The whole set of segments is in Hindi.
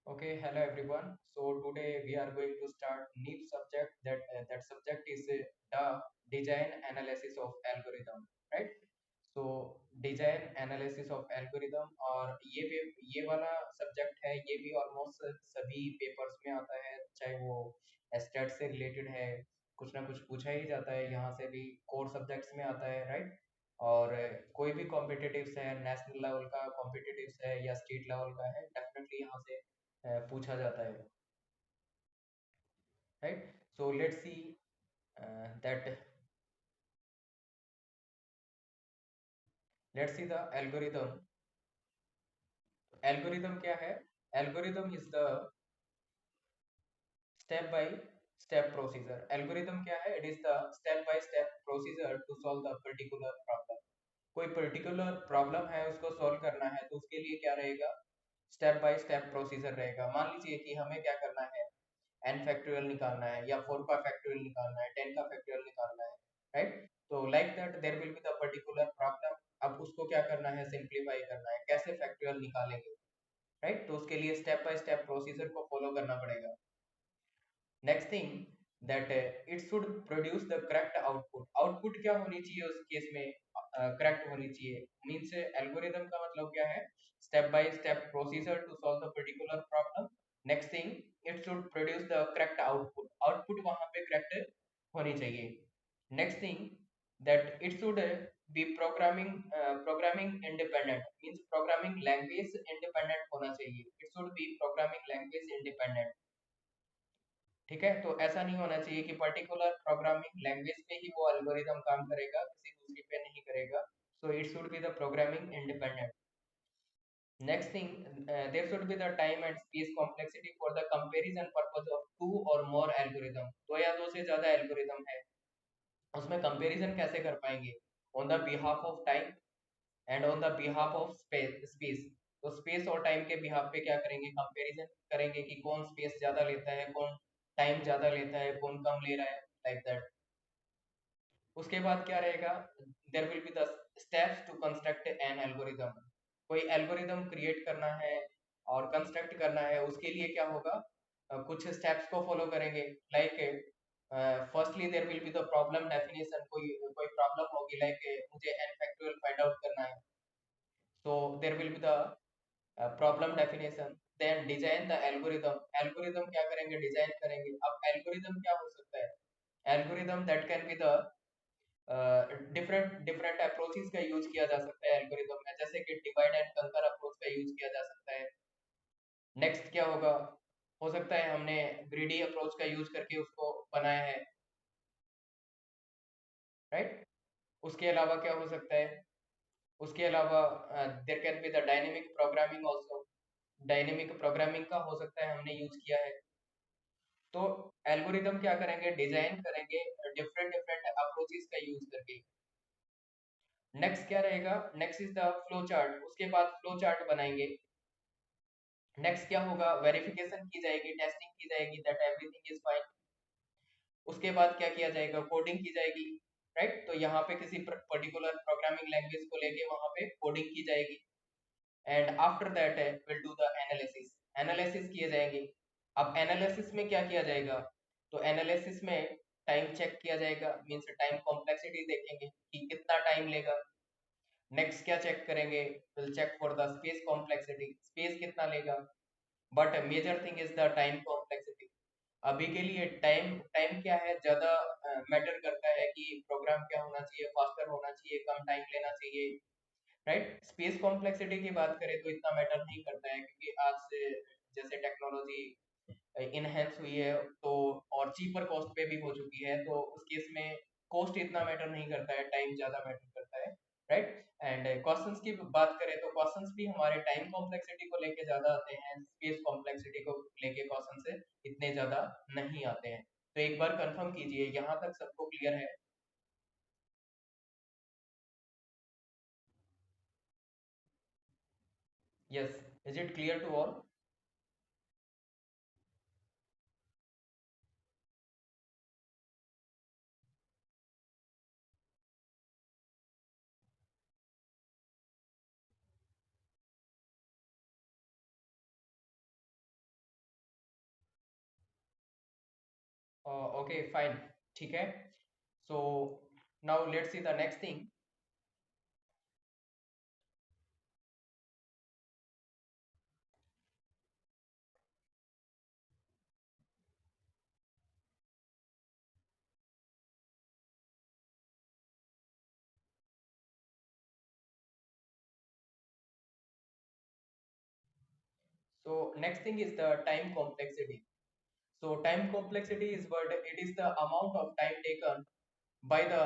Okay, hello everyone. So today we are going to start new subject. That subject is the design analysis of algorithm, right? So design analysis of algorithm, और ये वाला सब्जेक्ट है। ये भी ऑलमोस्ट सभी पेपर्स में आता है, चाहे वो स्टैट से रिलेटेड है, कुछ ना कुछ पूछा ही जाता है। यहाँ से भी कोर सब्जेक्ट्स में आता है, राइट। और कोई भी कॉम्पिटिटिव्स है, नेशनल लेवल का कॉम्पिटिटिव्स है या स्टेट लेवल का है, डेफिनेटली यहाँ से पूछा जाता है, right. So let's see that let's see the algorithm. Algorithm क्या है? Algorithm is the step by step procedure. Algorithm क्या है? It is the step by step procedure to solve the particular problem. कोई पर्टिकुलर प्रॉब्लम है, उसको सॉल्व करना है, तो उसके लिए क्या रहेगा? स्टेप बाय स्टेप प्रोसीजर रहेगा। मान लीजिए कि हमें क्या करना है, एन फैक्टोरियल निकालना है या 4 का फैक्टोरियल निकालना है, 10 का फैक्टोरियल निकालना है, राइट। तो like that there will be the particular problem. अब उसको क्या करना है? सिंप्लीफाई करना है। कैसे फैक्टोरियल निकालेंगे, राइट। तो उसके लिए स्टेप बाय स्टेप प्रोसीजर को फॉलो करना पड़ेगा। Next thing that it should produce the correct output. Output क्या होनी चाहिए उस केस में? करेक्ट होनी चाहिए। मीन्स एल्गोरिदम का मतलब क्या है? Step by step procedure to solve the particular problem. Next thing, it should produce the correct output. Output वहां पे करेक्ट होनी चाहिए। Next thing that it should be programming independent. Means programming language independent होना चाहिए। It should be programming language independent. ठीक है, तो ऐसा नहीं होना चाहिए कि पर्टिकुलर प्रोग्रामिंग लैंग्वेज पे ही वो एल्गोरिदम काम करेगा, किसी दूसरी पे नहीं करेगा। So it should be the programming independent. Next thing, there should be the time and space complexity for the comparison purpose of two और मोर एल्गोरिदम। दो या दो से ज्यादा एल्गोरिदम है, उसमें कंपैरिजन कैसे कर पाएंगे? On the behalf of time and on the behalf of space. तो स्पेस और टाइम के बिहाफ पे क्या करेंगे? कंपैरिजन करेंगे कि कौन स्पेस ज्यादा लेता है, कौन टाइम ज्यादा लेता है, कौन कम ले रहा है, लाइक दैट। उसके बाद क्या रहेगा? There will be the steps to construct an algorithm. कोई एल्गोरिदम क्रिएट करना है और कंस्ट्रक्ट करना है, उसके लिए क्या होगा? कुछ स्टेप्स को फॉलो करेंगे। Like firstly there will be the problem definition. कोई कोई प्रॉब्लम होगी, लाइक मुझे एन फैक्टोरियल फाइंड आउट करना है, so there will be the problem definition, then design the algorithm। algorithm क्या करेंगे? डिजाइन करेंगे। अब algorithm क्या हो सकता है? algorithm that can be the different different approaches का यूज किया जा सकता है एल्गोरिदम में, जैसे कि डिवाइड एंड कंकर अप्रोच का यूज किया जा सकता है। नेक्स्ट क्या होगा? हो सकता है हमने ग्रीडी अप्रोच का यूज करके उसको बनाया है, राइट। उसके अलावा क्या हो सकता है? उसके अलावा there can be the dynamic programming also. Dynamic programming का हो सकता है हमने यूज किया है। तो एल्गोरिदम क्या करेंगे? डिजाइन करेंगे डिफरेंट डिफरेंट अप्रोचेस का यूज करके। नेक्स्ट क्या रहेगा? Next is the flow chart. उसके बाद फ्लो चार्ट बनाएंगे। नेक्स्ट क्या होगा? वेरिफिकेशन की जाएगी, टेस्टिंग की जाएगी दैट एवरीथिंग इज फाइन। उसके बाद क्या किया जाएगा? कोडिंग की जाएगी, राइट। तो यहाँ पे किसी पर्टिकुलर प्रोग्रामिंग लैंग्वेज को लेके वहां पे कोडिंग की जाएगी। And after that will do the analysis. Analysis किए जाएंगे। अब एनालिसिस में क्या किया जाएगा? तो एनालिसिस में टाइम चेक किया जाएगा। मींस टाइम कॉम्प्लेक्सिटी देखेंगे कि कितना टाइम लेगा। नेक्स्ट क्या चेक करेंगे? Will check for the space complexity, space कितना लेगा। But major thing is the time complexity. अभी के लिए टाइम टाइम क्या है, ज्यादा मैटर करता है कि प्रोग्राम क्या होना चाहिए, फास्टर होना चाहिए, कम टाइम लेना चाहिए, राइट। स्पेस कॉम्प्लेक्सिटी की बात करें तो इतना मैटर नहीं करता है, क्योंकि आज से जैसे टेक्नोलॉजी इनहेंस हुई है तो और चीपर कॉस्ट पे भी हो चुकी है, तो उस केस में कॉस्ट इतना मैटर नहीं करता है, टाइम ज्यादा मैटर करता है, राइट। एंड क्वेश्चंस की बात करें तो क्वेश्चंस भी हमारे टाइम कॉम्प्लेक्सिटी को लेके ज्यादा आते हैं, स्पेस कॉम्प्लेक्सिटी को लेके क्वेश्चन से इतने ज्यादा नहीं आते हैं। तो एक बार कंफर्म कीजिए, यहाँ तक सबको क्लियर है? Yes, is it clear to all? Okay fine, ठीक है। So now let's see the next thing. So next thing is the time complexity. So time complexity is what it is the amount of time taken by the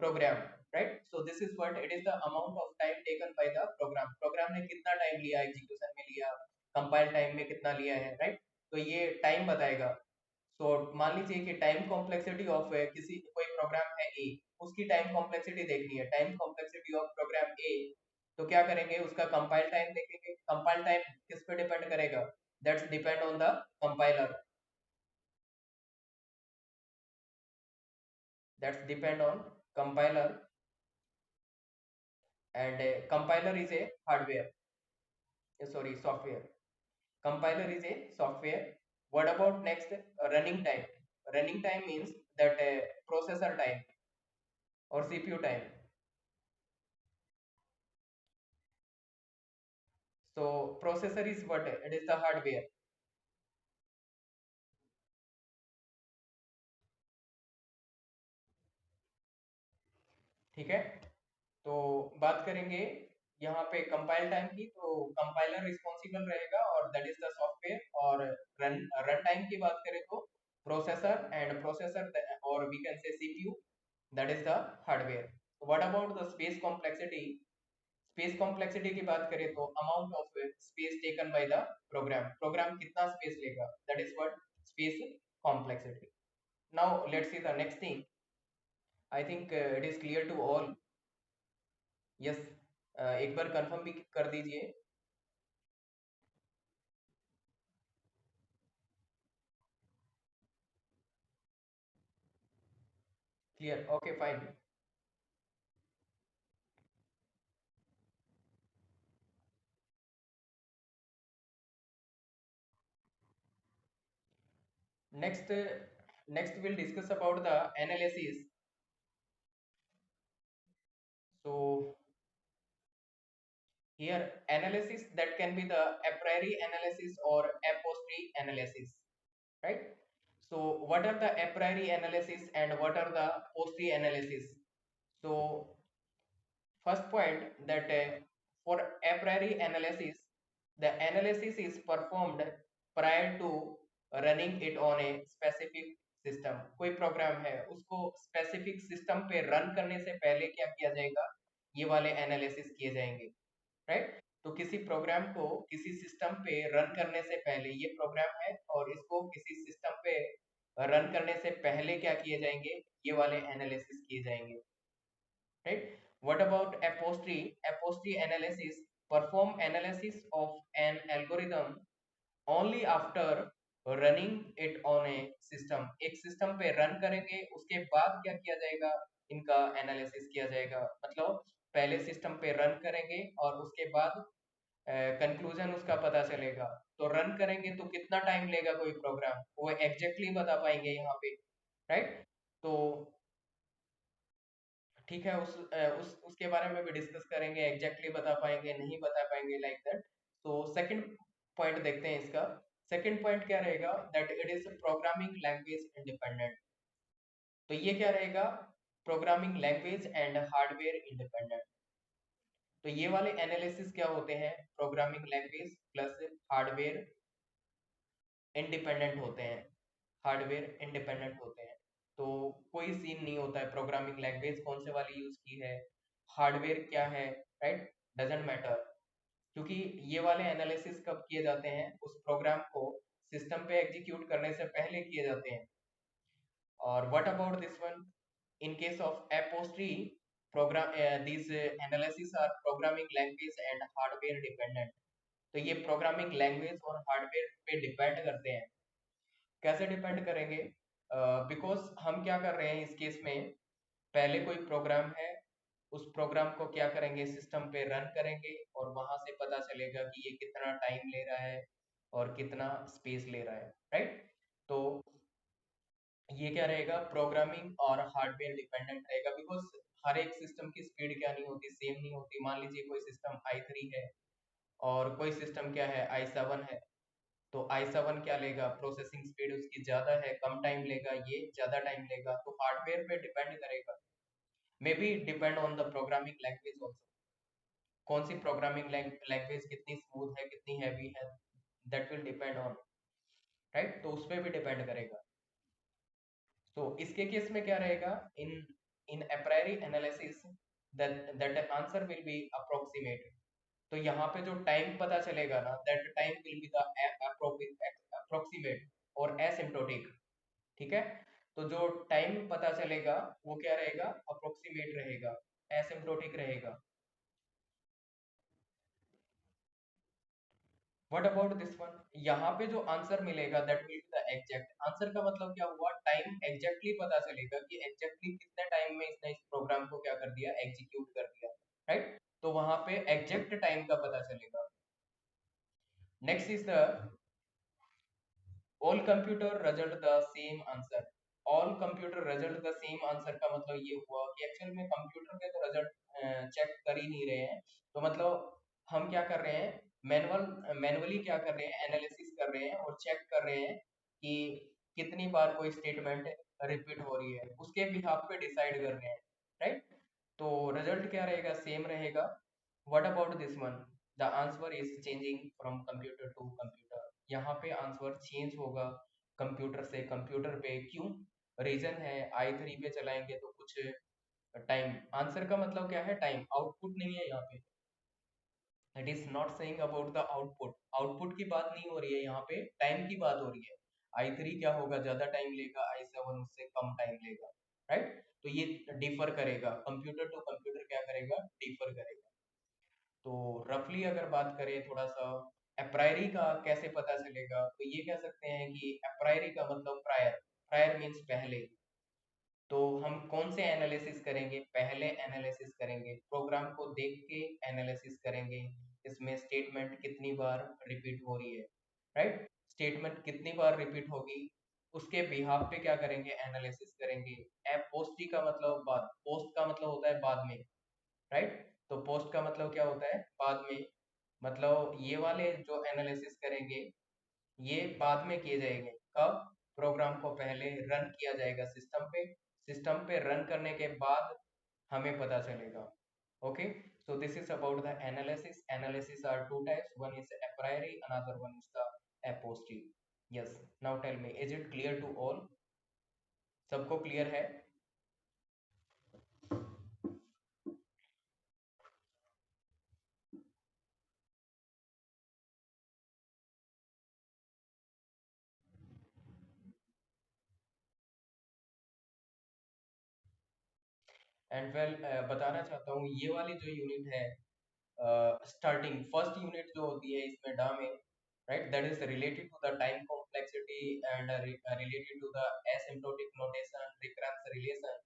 program, right? So this is what it is the amount of time taken by the program. Program ने कितना टाइम लिया एग्जीक्यूशन में लिया, कंपाइल टाइम में कितना लिया है, राइट? तो ये टाइम बताएगा। तो मान लीजिए कि टाइम कॉम्प्लेक्सिटी ऑफ किसी कोई प्रोग्राम है ए, उसकी टाइम कॉम्प्लेक्सिटी देखनी है, टाइम कॉम्प्लेक्सिटी ऑफ प्रोग्राम ए। तो क्या करेंगे, उसका कंपाइल टाइम देखेंगे। कंपाइल टाइम किस पे डिपेंड करेगा? That's depend on the compiler, that's depend on compiler, and compiler is a hardware, sorry, software. Compiler is a software. What about next? Running time. Running time means that processor time or CPU time. So processor is what? It is the hardware. ठीक है। तो बात करेंगे यहाँ पे कंपाइल टाइम की, तो कंपाइलर रिस्पॉन्सिबल रहेगा और दैट इज द सॉफ्टवेयर। और रन रन टाइम की बात करें तो प्रोसेसर, एंड प्रोसेसर और we can say CPU, that is the hardware. What about the space complexity? Space complexity की बात करें तो amount of space taken by the program. Program कितना स्पेस लेगा, that is what space complexity. Now let's see the next thing. I think it is clear to all. Yes, एक बार कंफर्म भी कर दीजिए। Clear, okay fine. Next, next we'll discuss about the analysis. So here analysis that can be the a priori analysis or a posteriori analysis, right? So what are the a priori analysis and what are the posteriori analysis? So first point that for a priori analysis, the analysis is performed prior to running it on a specific system. कोई प्रोग्राम है, उसको स्पेसिफिक सिस्टम पे रन करने से पहले क्या किया जाएगा, ये वाले एनालिसिस किए जाएंगे, राइट? तो किसी प्रोग्राम को किसी सिस्टम पे रन करने से पहले, ये प्रोग्राम है और इसको किसी सिस्टम पे रन करने से पहले क्या किए जाएंगे, ये वाले एनालिसिस किए जाएंगे, right? What about a posteriori? A posteriori analysis perform analysis of an algorithm only after running it on a system. एक सिस्टम पे रन करेंगे, उसके बाद क्या किया जाएगा, इनका एनालिसिस किया जाएगा। मतलब पहले सिस्टम पे रन करेंगे और उसके बाद कंक्लूजन उसका पता चलेगा। तो रन करेंगे तो कितना टाइम लेगा कोई प्रोग्राम, वो एग्जैक्टली बता पाएंगे यहाँ पे, राइट? तो ठीक है, उसके बारे में भी डिस्कस करेंगे, एग्जैक्टली बता पाएंगे नहीं बता पाएंगे, लाइक दैट। तो सेकंड पॉइंट देखते हैं इसका। सेकंड पॉइंट क्या रहेगा, that it is programming language independent. तो ये क्या रहेगा, programming language and hardware independent. तो ये वाले एनालिसिस क्या होते हैं, programming language plus hardware independent होते हैं, हार्डवेयर इंडिपेंडेंट होते हैं। तो कोई सीन नहीं होता है प्रोग्रामिंग लैंग्वेज कौन से वाली यूज की है, हार्डवेयर क्या है, राइट? Doesn't matter. क्योंकि ये वाले एनालिसिस कब किए जाते हैं, उस प्रोग्राम को सिस्टम पे एग्जीक्यूट करने से पहले किए जाते हैं। और what about this one, in case of a posteriori program, these analysis are programming language and hardware dependent। तो ये प्रोग्रामिंग लैंग्वेज और हार्डवेयर पे डिपेंड करते हैं। कैसे डिपेंड करेंगे? बिकॉज हम क्या कर रहे हैं इस केस में, पहले कोई प्रोग्राम है, उस प्रोग्राम को क्या करेंगे, सिस्टम पे रन करेंगे और वहां से पता चलेगा कि ये कितना टाइम ले रहा है और कितना स्पेस ले रहा है, राइट? तो ये क्या रहेगा, प्रोग्रामिंग और हार्डवेयर डिपेंडेंट रहेगा, बिकॉज हर एक सिस्टम की स्पीड क्या नहीं होती, सेम नहीं होती। मान लीजिए कोई सिस्टम i3 है और कोई सिस्टम क्या है, i7 है, तो i7 क्या लेगा, प्रोसेसिंग स्पीड उसकी ज्यादा है, कम टाइम लेगा, ये ज्यादा टाइम लेगा। तो हार्डवेयर पे डिपेंड करेगा, may be depend on the programming language also, कौन सी प्रोग्रामिंग लैंग्वेज कितनी स्मूथ है, कितनी हैवी है, that will depend on, right. तो उस पर भी डिपेंड करेगा। तो इसके केस में क्या रहेगा, in in a priori analysis that that answer will be approximate. तो यहाँ पे जो टाइम पता चलेगा ना, that time will be the approximate और एसिम्प्टोटिक, ठीक है। तो जो टाइम पता चलेगा वो क्या रहेगा, अप्रोक्सीमेट रहेगा, एसिम्प्टोटिक रहेगा। व्हाट अबाउट दिस वन, यहाँ पे जो आंसर मिलेगा that will be the exact answer. का मतलब क्या हुआ, टाइम एग्जैक्टली पता चलेगा कि एग्जैक्टली कितने टाइम में इसने इस प्रोग्राम को क्या कर दिया, एग्जीक्यूट कर दिया, राइट। तो वहां पे एग्जैक्ट टाइम का पता चलेगा। Next is the all computer result the same answer. All computer result the same answer का मतलब ये हुआ कि एक्चुअल में कंप्यूटर के तो रिजल्ट चेक कर ही नहीं रहे हैं। तो मतलब हम क्या कर रहे हैं, मैनुअली क्या कर रहे हैं, एनालिसिस कर रहे हैं और चेक कर रहे हैं कि कितनी बार कोई स्टेटमेंट रिपीट हो रही है, उसके बिहाफ पे डिसाइड कर रहे हैं, राइट। तो रिजल्ट क्या रहेगा, सेम रहेगा। What about this one, the answer is changing from computer to computer. यहाँ पे आंसर चेंज होगा कंप्यूटर से कंप्यूटर पे, क्यों, रीजन है i3 पे चलाएंगे तो कुछ टाइम, आंसर का मतलब क्या है, टाइम, आउटपुट नहीं है यहाँ पे। It is not saying about the output, output की बात नहीं हो रही है यहाँ पे, टाइम की बात हो रही है। i3 क्या होगा, ज्यादा टाइम लेगा, i7 उससे कम टाइम लेगा, राइट। तो ये डिफर करेगा, कंप्यूटर टू कंप्यूटर क्या करेगा, डिफर करेगा। तो रफली अगर बात करें थोड़ा सा अप्रायरी का कैसे पता चलेगा, तो ये कह सकते हैं कि अप्रायरी का मतलब प्रायर, प्रायर मीन्स पहले। तो हम कौन से एनालिसिस करेंगे, पहले एनालिसिस करेंगे, प्रोग्राम को देख के एनालिसिस करेंगे, इसमें स्टेटमेंट कितनी बार रिपीट हो रही है, राइट। स्टेटमेंट कितनी बार रिपीट होगी, उसके बिहाफ पे क्या करेंगे, एनालिसिस करेंगे। एप पोस्ट का मतलब बाद, पोस्ट का मतलब होता है बाद में, राइट। तो पोस्ट का मतलब क्या होता है, बाद में। मतलब ये वाले जो एनालिसिस करेंगे ये बाद में किए जाएंगे, कब, प्रोग्राम को पहले रन किया जाएगा सिस्टम पे, सिस्टम पे रन करने के बाद हमें पता चलेगा। Okay, so this is about the analysis. Analysis are two types, one is a priori, another one is the a posteriori. Yes, now tell me, is it clear to all, सबको क्लियर है। एंड वेल बताना चाहता हूँ ये वाली जो यूनिट है, स्टार्टिंग फर्स्ट यूनिट जो होती है इसमें डा में, right, that is related to the time complexity and related to the asymptotic notation, recurrence relation,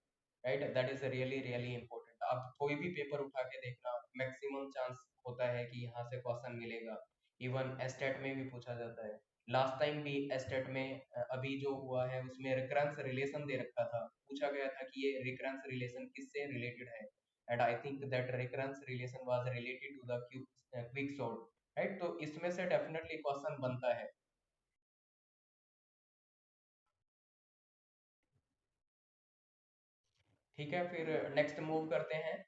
right, that is really really important. आप कोई भी पेपर उठा के देखना, मैक्सिमम चांस होता है कि यहाँ से क्वेश्चन मिलेगा। इवन एस्टेट में भी पूछा जाता है। लास्ट टाइम भी एस्टेट में अभी जो हुआ है उसमें रिकरेंस रिलेशन दे रखा था, पूछा गया था कि ये रिकरेंस रिलेशन किससे रिलेटेड है, and I think that recurrence relation was related to the quick sort, right। तो इसमें से डेफिनेटली क्वेश्चन बनता है। ठीक है, फिर नेक्स्ट मूव करते हैं।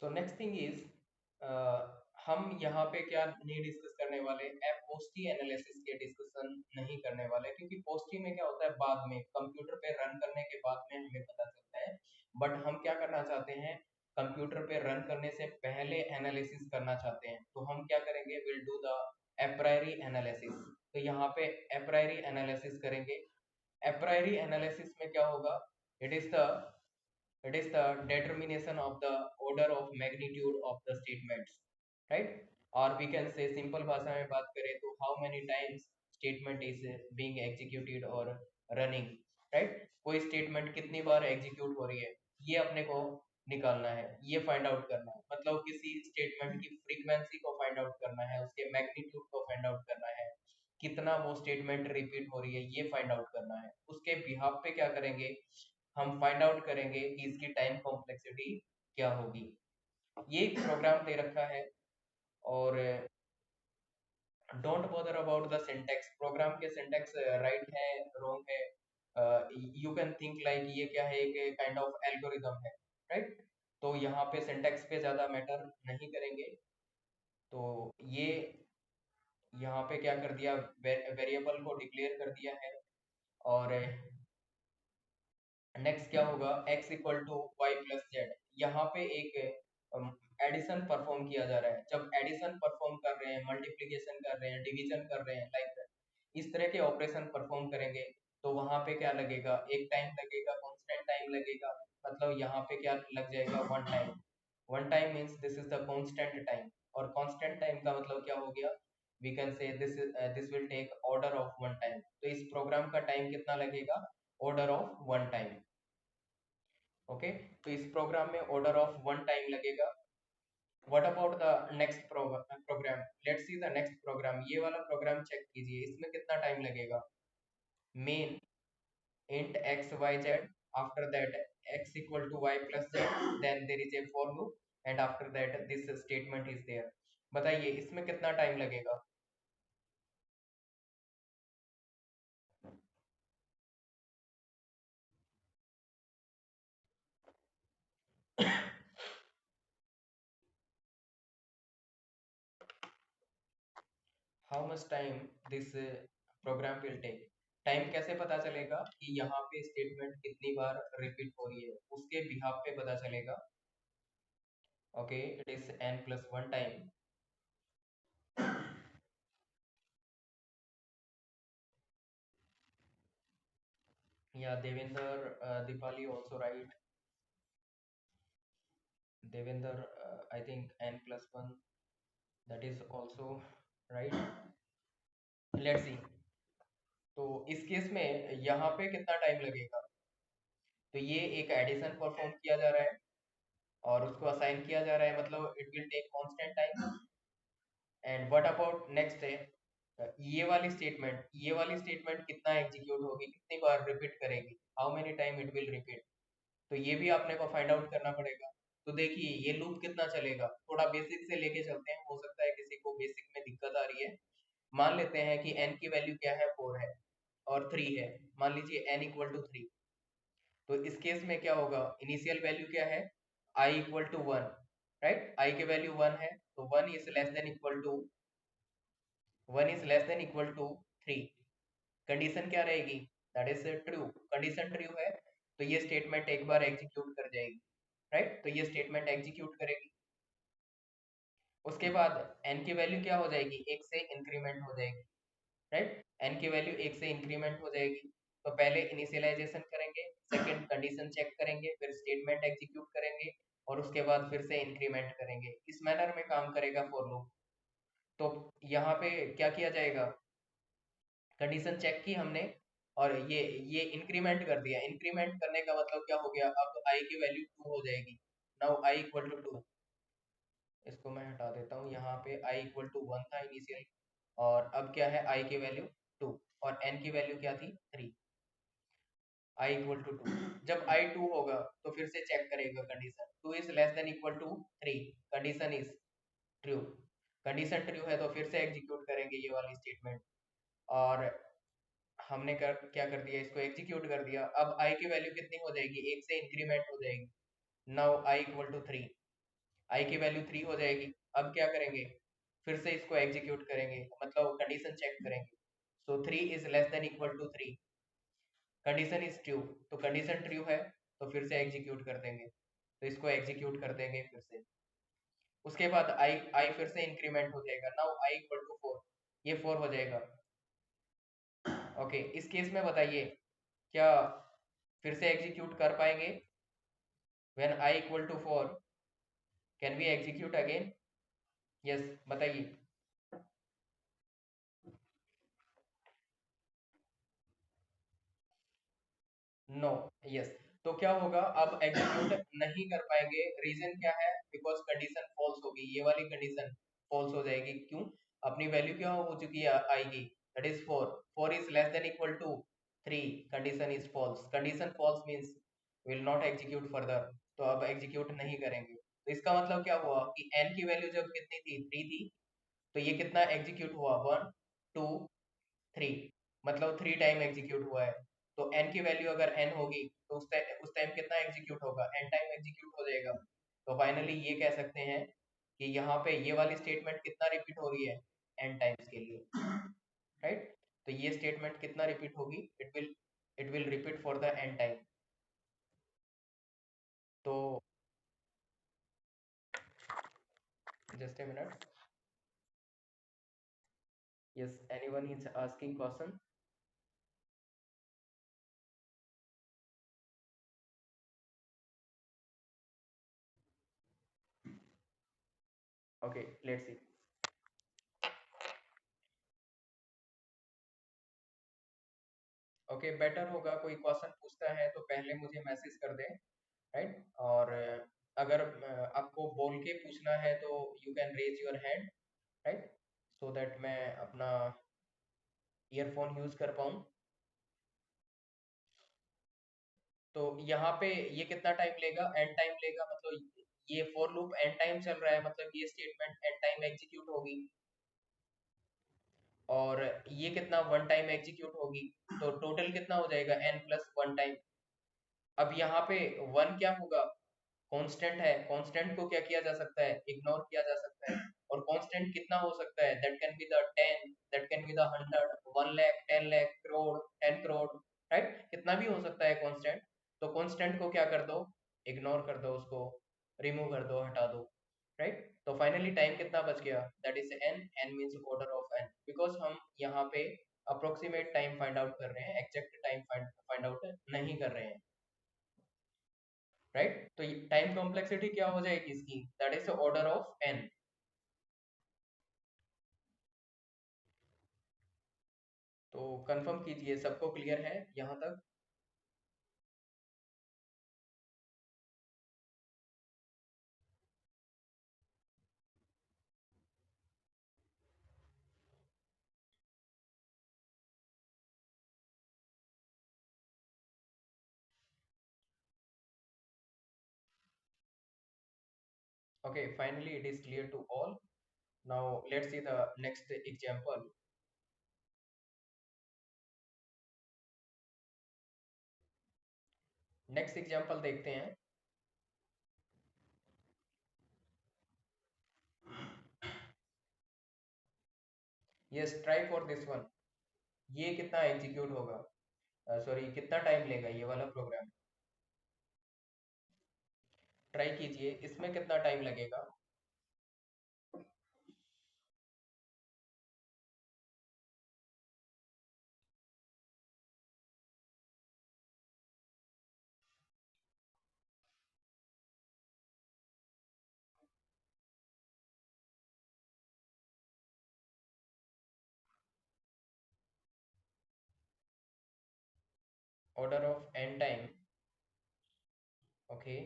तो नेक्स्ट थिंग इज, हम यहाँ पे क्या नहीं डिस्कस करने वाले, पोस्टी एनालिसिस के डिस्कशन नहीं करने वाले, क्योंकि पोस्टी में क्या होता है, बाद में कंप्यूटर पे रन करने के बाद में हमें पता चलता है। बट हम क्या करना चाहते हैं, कंप्यूटर पे रन करने से पहले एनालिसिस करना चाहते हैं, तो हम क्या करेंगे, विल डू द एप्रायरी एनालिसिस। तो यहाँ पे एप्रायरी एनालिसिस करेंगे। एप्रायरी एनालिसिस में क्या होगा, it is the It is the determination of the order of magnitude of the statements, right? Or we can say simple भाषा में बात करें तो how many times statement is being executed or running, right? कोई statement कितनी बार execute हो रही है, ये अपने को निकालना है, ये find out करना है, मतलब किसी statement की frequency को find out करना है, उसके magnitude को find out करना है, कितना वो statement repeat हो रही है, ये find out करना है। उसके behalf पे क्या करेंगे, हम फाइंड आउट करेंगे कि इसकी टाइम कॉम्प्लेक्सिटी क्या होगी। ये प्रोग्राम दे रखा है। और don't bother about the syntax, program के सिंटैक्स राइट है रॉन्ग है, यू कैन थिंक लाइक ये क्या है, एक काइंड ऑफ एल्गोरिदम है, राइट? तो यहाँ पे सिंटैक्स पे ज्यादा मैटर नहीं करेंगे। तो ये यहाँ पे क्या कर दिया, वेरिएबल को डिक्लेयर कर दिया है। और नेक्स्ट क्या होगा, x equal to y plus z, यहाँ पे एक एडिशन परफॉर्म किया जा रहा है। जब एडिशन परफॉर्म कर रहे हैं, मल्टीप्लिकेशन कर रहे हैं, डिवीजन कर रहे हैं, लाइक इस तरह के ऑपरेशन परफॉर्म करेंगे, तो वहां पे क्या लगेगा, एक टाइम लगेगा, कांस्टेंट टाइम लगेगा। मतलब यहाँ पे क्या लग जाएगा, one time. One time means this is the constant time. और कांस्टेंट टाइम का मतलब क्या हो गया, we can say this will take order of one time. तो इस प्रोग्राम का टाइम कितना लगेगा, order of one time. Okay, तो इस प्रोग्राम में ऑर्डर ऑफ वन टाइम लगेगा। What about the next program, let's see the next program. ये वाला प्रोग्राम चेक कीजिए, इसमें कितना टाइम लगेगा। Main int x y z, after that x equal to y plus z, then there is a for loop, and after that this statement is there। बताइए इसमें कितना टाइम लगेगा। How much time this program will take. Time कैसे पता चलेगा कि यहाँ पे स्टेटमेंट कितनी बार रिपीट हो रही है, उसके बिहाफ पे पता चलेगा। Okay, it is n plus 1 time. या Devendra Deepali also right, Devendra I think n plus 1, that is also right। Let's see, तो इस केस में यहाँ पे कितना टाइम लगेगा। तो ये एक एडिशन परफॉर्म किया जा रहा है और उसको असाइन किया जा रहा है, मतलब it will take constant time. And what about next है, ये वाली स्टेटमेंट कितना एग्जीक्यूट होगी, कितनी बार रिपीट करेगी, how many time it will repeat. तो ये भी आपने को फाइंड आउट करना पड़ेगा। तो देखिए ये लूप कितना चलेगा, थोड़ा बेसिक से लेके चलते हैं, हो सकता है किसी को बेसिक में दिक्कत आ रही है। मान लेते हैं कि n की वैल्यू क्या है, 4 है और 3 है। मान लीजिए n इक्वल टू 3। तो इस केस में क्या होगा, इनिशियल वैल्यू क्या है, i equal to 1, right? i की वैल्यू 1 है, तो 1 is less than equal to 3। Condition क्या रहेगी, that is true. Condition true है तो ये स्टेटमेंट एक बार एग्जीक्यूट कर जाएगी, राइट? तो ये स्टेटमेंट एग्जीक्यूट करेगी। उसके बाद n की वैल्यू क्या हो जाएगी, एक से इंक्रीमेंट हो जाएगी, राइट? n की वैल्यू एक से इंक्रीमेंट हो जाएगी। तो पहले इनिशियलाइजेशन करेंगे, सेकंड कंडीशन चेक करेंगे, फिर स्टेटमेंट एग्जीक्यूट करेंगे और उसके बाद फिर से इंक्रीमेंट करेंगे। इस मैनर में काम करेगा फॉर लूप। तो यहाँ पे क्या किया जाएगा, कंडीशन चेक की हमने और ये इंक्रीमेंट कर दिया। इंक्रीमेंट करने का मतलब क्या हो गया, अब i की वैल्यू 2 हो जाएगी। Now i equal to 2। इसको मैं हटा देता हूँ, यहाँ पे i इक्वल टू 1 था इनिशियल, और अब क्या है, i की वैल्यू 2 और n की वैल्यू क्या थी, 3। i इक्वल टू 2, जब i 2 होगा तो फिर से चेक करेगा condition, 2 is less than equal to 3, condition is true. Condition true है तो फिर से एग्जीक्यूट करेंगे ये वाली स्टेटमेंट। और हमने क्या कर दिया, इसको एग्जीक्यूट कर दिया। अब i की वैल्यू कितनी हो जाएगी, एक से इंक्रीमेंट हो जाएगी। Now i equal to 3, i की वैल्यू 3 हो जाएगी। अब क्या करेंगे, फिर से इसको एग्जीक्यूट करेंगे, मतलब कंडीशन चेक करेंगे। So 3 is less than equal to 3, condition is true. तो कंडीशन ट्रू है तो फिर से एग्जीक्यूट कर देंगे, तो इसको एग्जीक्यूट कर देंगे फिर से। उसके बाद आई फिर से इंक्रीमेंट हो जाएगा। नाउ i इक्वल टू 4, ये 4 हो जाएगा। ओके, इस केस में बताइए क्या फिर से एग्जीक्यूट कर पाएंगे। When I equal to 4 can we execute again? Yes, बताइए। नो। यस। तो क्या होगा, अब एग्जीक्यूट नहीं कर पाएंगे। रीजन क्या है? बिकॉज कंडीशन फॉल्स होगी, ये वाली कंडीशन फॉल्स हो जाएगी। क्यों? अपनी वैल्यू क्या हो चुकी है, आएगी, that is 4। 4 is less than equal to 3, condition is false. Condition false means will not execute further. तो अब एग्जीक्यूट नहीं करेंगे। तो इसका मतलब क्या हुआ कि n की वैल्यू जब कितनी थी, 3 थी, तो ये कितना एग्जीक्यूट हुआ, 1 2 3, मतलब 3 टाइम एग्जीक्यूट हुआ है। तो n की वैल्यू अगर n होगी तो उस टाइम कितना एग्जीक्यूट होगा, n टाइम एग्जीक्यूट हो जाएगा। तो फाइनली ये कह सकते हैं कि यहाँ पे ये वाली स्टेटमेंट कितना रिपीट हो रही है, n टाइम्स के लिए, राइट। तो ये स्टेटमेंट कितना रिपीट होगी, it will repeat for the n time. तो just a minute. Yes, anyone is asking question? Okay, let's see. Okay, better होगा कोई क्वेश्चन पूछता है तो पहले मुझे मैसेज कर दे, राइट। और अगर आपको बोल के पूछना है तो you can raise your hand, right, so that मैं अपना ईयरफोन यूज कर पाऊँ। तो यहाँ पे ये कितना टाइम लेगा, एन टाइम लेगा, मतलब ये फॉर लूप एन टाइम चल रहा है, मतलब ये स्टेटमेंट एन टाइम एग्जीक्यूट होगी। और ये कितना, वन टाइम एग्जीक्यूट होगी। तो टोटल कितना हो जाएगा, एन प्लस वन टाइम। अब यहाँ पे वन क्या होगा, कांस्टेंट है। कांस्टेंट को क्या किया जा सकता है, इग्नोर किया जा सकता है। और कांस्टेंट कितना हो सकता है, that can be the 10, that can be the 100, 1 lakh, 10 lakh, crore, 10 crore, right, कितना भी हो सकता है कांस्टेंट। तो कांस्टेंट को क्या कर दो, इग्नोर कर दो, उसको रिमूव कर दो, हटा दो, राइट। तो फाइनली टाइम कितना बच गया, that is n. N means order of n, because हम यहाँ पे अप्रोक्सीमेट टाइम फाइंड आउट कर रहे हैं, एग्जैक्ट टाइम फाइंड आउट नहीं कर रहे हैं, राइट। तो टाइम कॉम्प्लेक्सिटी क्या हो जाएगी इसकी, that is order of n. तो कंफर्म कीजिए, सबको क्लियर है यहाँ तक? Okay, finally it is clear to all. Now let's see the next example. Next example देखते हैं। Yes, try for this one. ये कितना एग्जीक्यूट होगा, सॉरी कितना टाइम लेगा ये वाला प्रोग्राम, ट्राई कीजिए, इसमें कितना टाइम लगेगा। Order of n time, okay.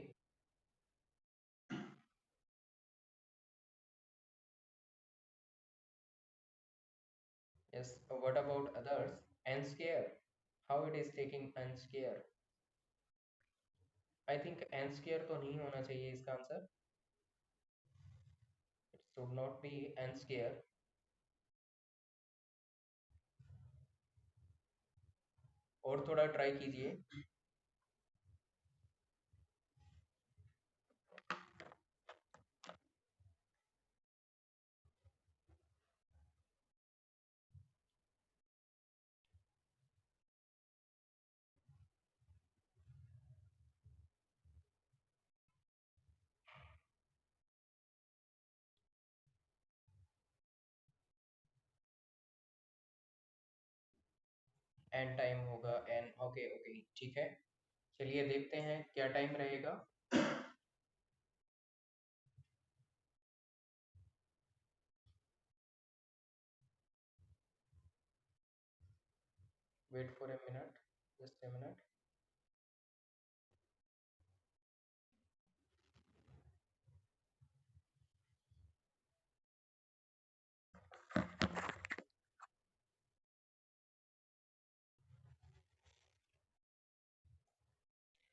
Yes, what about others, n square, how it is taking n square? I think n square तो नहीं होना चाहिए इसका answer, it should not be n square. और थोड़ा ट्राई कीजिए। एन टाइम होगा, एन, ओके ओके, ठीक है। चलिए देखते हैं क्या टाइम रहेगा। Wait for a minute, just a minute.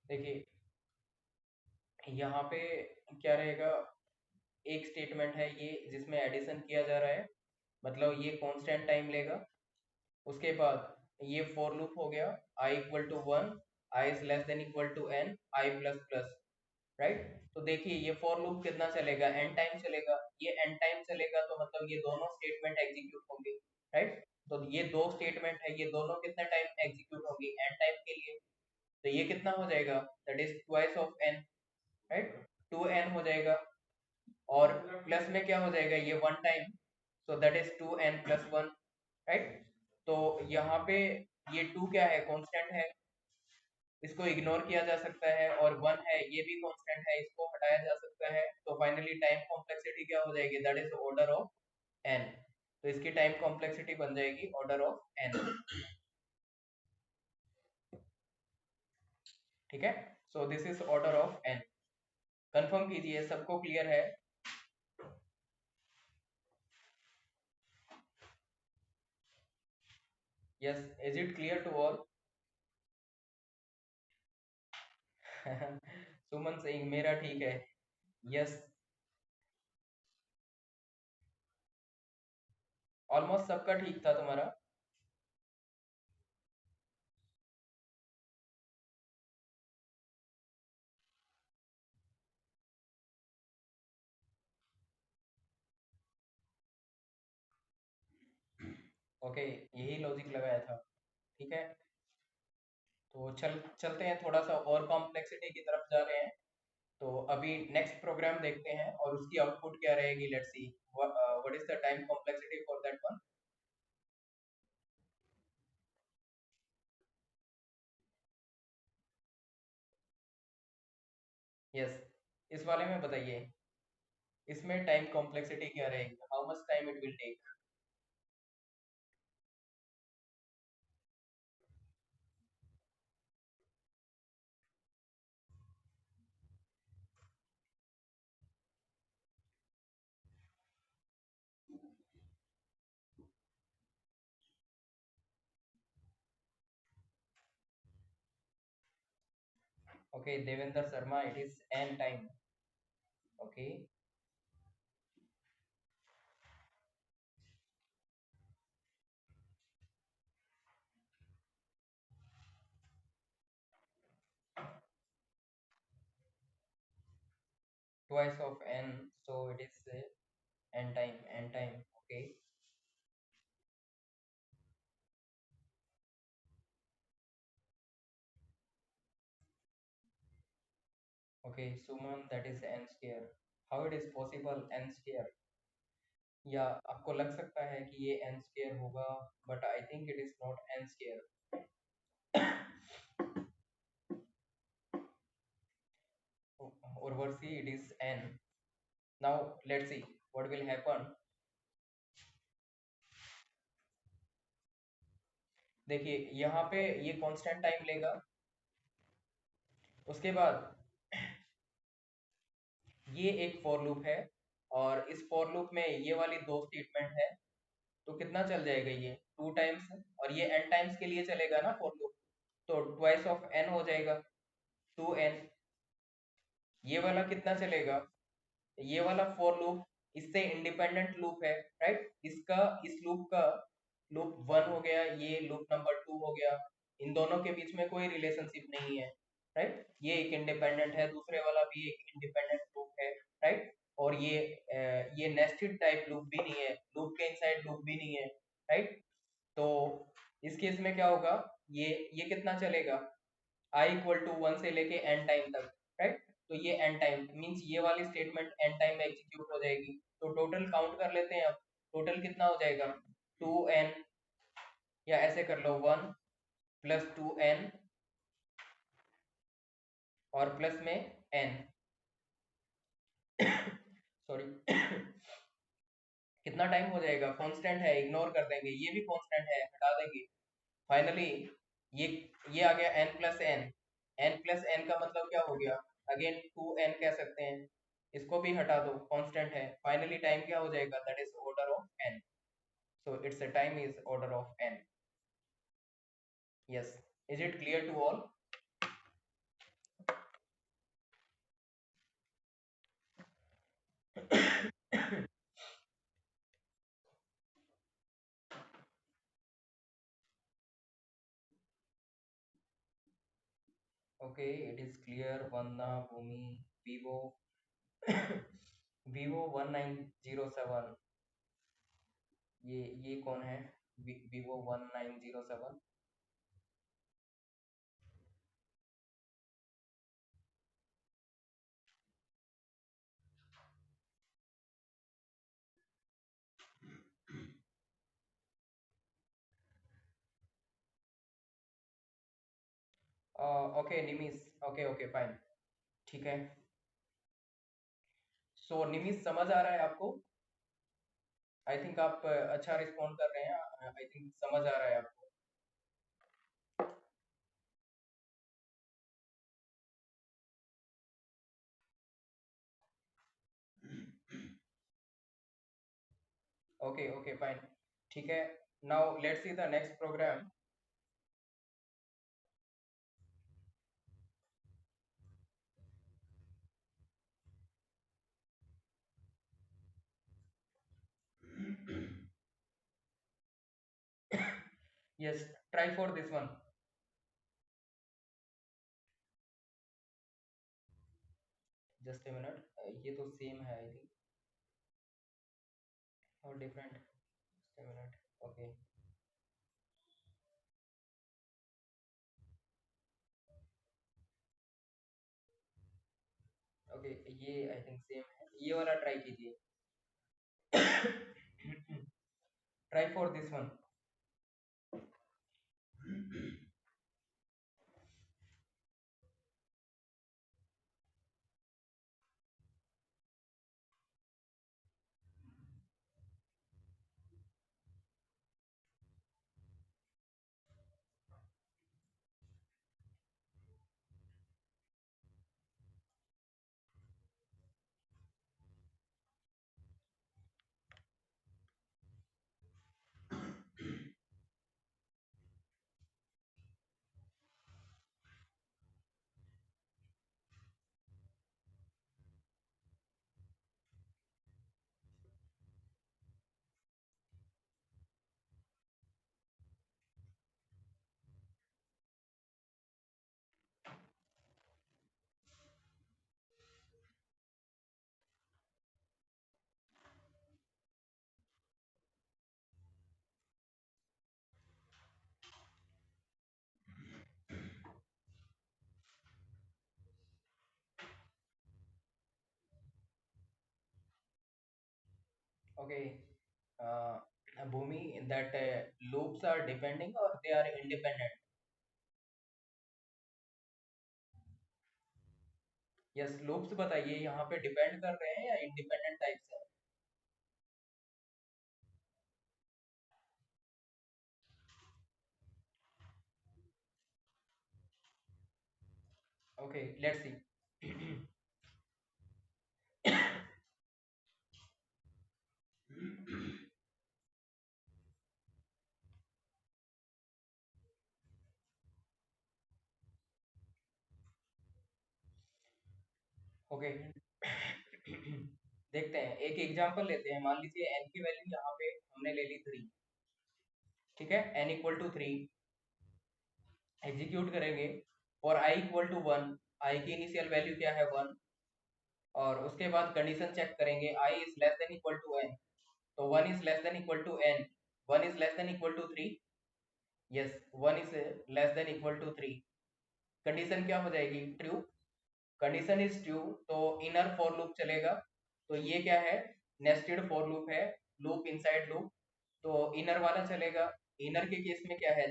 देखिए यहाँ पे क्या रहेगा, एक स्टेटमेंट है ये जिसमें एडिशन किया जा रहा है, मतलब ये कांस्टेंट टाइम लेगा। उसके बाद ये फॉर लूप हो गया, i equal to 1, i is less than equal to n, i plus plus, right. तो देखिए ये फॉर लूप कितना चलेगा, n टाइम चलेगा। ये n टाइम चलेगा तो मतलब ये दोनों स्टेटमेंट एग्जीक्यूट होंगे, राइट। तो ये दो स्टेटमेंट है, ये दोनों कितना टाइम एग्जीक्यूट होंगी, n टाइम के लिए। तो ये कितना हो जाएगा, that is twice of n, right, 2n हो जाएगा। और प्लस में क्या हो जाएगा, ये one time, so that is 2n plus 1, right. तो यहाँ पे ये 2 क्या है, कांस्टेंट है, इसको इग्नोर किया जा सकता है। और 1 है, ये भी कांस्टेंट है, इसको हटाया जा सकता है। तो फाइनली टाइम कॉम्प्लेक्सिटी क्या हो जाएगी, that is order of n। तो इसकी टाइम कॉम्प्लेक्सिटी बन जाएगी ऑर्डर ऑफ n, ठीक है। So this is order of n। Confirm कीजिए, सबको क्लियर है? Yes, is it clear to all? Suman Singh, मेरा ठीक है। यस, ऑलमोस्ट सबका ठीक था तुम्हारा। ओके, यही लॉजिक लगाया था, ठीक है। तो चलते हैं, थोड़ा सा और कॉम्प्लेक्सिटी की तरफ जा रहे हैं। तो अभी नेक्स्ट प्रोग्राम देखते हैं और उसकी आउटपुट क्या रहेगी, let's see what is the time complexity for that one. Yes, इस वाले में बताइए, इसमें टाइम कॉम्प्लेक्सिटी क्या रहेगी, how much time it will take. Okay Devendra Sharma, it is n time. Okay, twice of n, so it is n time, okay। Okay Suman, that is n square, how it is possible n square? या आपको लग सकता है कि ये n square होगा, but I think it is not n square। Urvashi, it is n। Now let's see what will happen। देखिए यहाँ पे ये कांस्टेंट टाइम लेगा, उसके बाद ये एक फॉर लूप है, और इस फॉर लूप में ये वाली दो स्टेटमेंट है। तो कितना चल जाएगा, ये 2 टाइम्स, और ये n टाइम्स के लिए चलेगा ना फॉर लूप, तो ट्वाइस ऑफ n हो जाएगा, 2n। ये वाला कितना चलेगा, ये वाला फॉर लूप इससे इंडिपेंडेंट लूप है, राइट। इसका, इस लूप का लूप 1 हो गया, ये लूप नंबर 2 हो गया, इन दोनों के बीच में कोई रिलेशनशिप नहीं है, राइट। ये एक इंडिपेंडेंट है, दूसरे वाला भी एक इंडिपेंडेंट लूप है, राइट। और ये नेस्टेड टाइप लूप भी नहीं है, लूप के इनसाइड लूप भी नहीं है, राइट। तो इस केस में क्या होगा, ये कितना चलेगा, i इक्वल टू 1 से लेके n टाइम तक, राइट। तो ये n टाइम मींस ये वाली स्टेटमेंट n टाइम एग्जीक्यूट हो जाएगी। तो टोटल काउंट कर लेते हैं अब, टोटल कितना हो जाएगा, 2n, या ऐसे कर लो 1 प्लस 2n और प्लस में n, सॉरी। कितना टाइम हो जाएगा, कांस्टेंट है, इग्नोर कर देंगे, ये भी कांस्टेंट है, हटा देंगे। फाइनली ये ये आ गया n plus n. n plus n का मतलब क्या हो गया, अगेन 2n कह सकते हैं, इसको भी हटा दो, कांस्टेंट है। फाइनली टाइम क्या हो जाएगा, that is order of n, so its time is order of n. Yes, is it clear to all? Okay, it is clear. Vandna, Bhumi, Vivo, Vivo 1907, ये कौन है, Vivo 1907? Okay Nimis, okay okay fine, ठीक है। सो निमिस समझ आ रहा है आपको? आई थिंक आप अच्छा रिस्पॉन्ड कर रहे हैं, आई थिंक समझ आ रहा है आपको। ओके ओके फाइन, ठीक है। Now let's see the next program. Yes, try for this one. Just a minute. ये तो सेम है आई थिंक, और different. Just a minute. Okay okay, ये आई थिंक सेम है, ये वाला ट्राई कीजिए। Try for this one. Okay Bhumi, that loops are depending or they are independent? Yes, loops बताइए, यहाँ पे डिपेंड कर रहे हैं या इंडिपेंडेंट टाइप्स है? Okay let's see. ओके देखते हैं, एक एग्जांपल लेते हैं। मान लीजिए n की वैल्यू यहाँ पे हमने ले ली 3, ठीक है, n इक्वल टू 3, एग्जीक्यूट करेंगे, और i इक्वल टू 1, i की इनिशियल वैल्यू क्या है 1, और उसके बाद कंडीशन चेक करेंगे i is less than equal to n, तो 1 is less than equal to n, 1 is less than equal to 3, yes 1 is less than equal to 3, condition क्या हो जाएगी, ट्रू। कंडीशन इज ट्रू, तो इनर फॉर लूप चलेगा। तो ये क्या है, नेस्टेड फॉर लूप है, लूप इनसाइड लूप, तो इनर वाला चलेगा। इनर के केस में क्या है,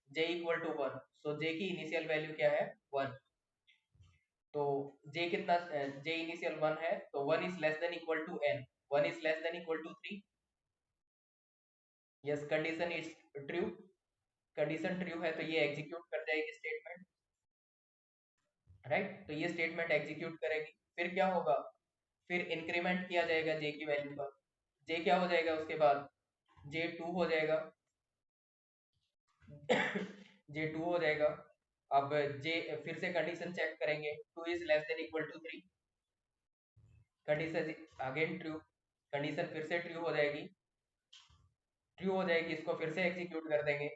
जे इक्वल टू 1, सो जे की इनिशियल वैल्यू क्या है 1, तो जे कितना, जे इनिशियल 1 है, तो 1 is less than equal to n, 1 is less than equal to 3, yes condition is true, condition true है तो ये एग्जीक्यूट कर जाएगी स्टेटमेंट, राइट। तो ये स्टेटमेंट एग्जीक्यूट करेगी। फिर क्या होगा, फिर इंक्रीमेंट किया जाएगा जे की वैल्यू का। जे क्या हो जाएगा उसके बाद, जे 2 हो जाएगा। जे 2 हो जाएगा। अब जे फिर से कंडीशन चेक करेंगे, 2 is less than equal to 3, condition again true, condition फिर से ट्रू हो जाएगी, ट्रू हो जाएगी, इसको फिर से एग्जीक्यूट कर देंगे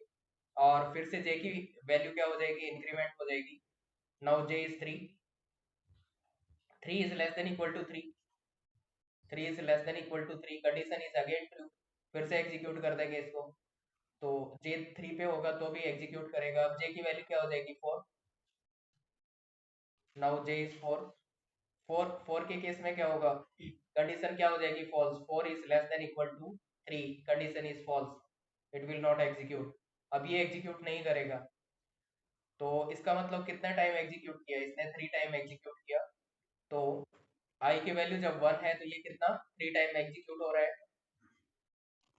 और फिर से जे की वैल्यू क्या हो जाएगी, इंक्रीमेंट हो जाएगी। Now j is 3, 3 is less than equal to 3, 3 is less than equal to 3, condition is again true, फिर से एग्जीक्यूट कर देंगे इसको। तो जे 3 पे होगा तो भी एग्जीक्यूट करेगा। अब जे की वैल्यू क्या हो जाएगी, 4, नाउ जे इज 4, 4 के केस में क्या होगा, कंडीशन क्या हो जाएगी, false, 4 is less than equal to 3, condition is false, it will not execute. अब ये एग्जीक्यूट नहीं करेगा। तो इसका मतलब कितना टाइम एग्जीक्यूट किया इसने, 3 टाइम एग्जीक्यूट किया। तो आई की वैल्यू जब 1 है तो ये कितना 3 टाइम एग्जीक्यूट हो रहा है।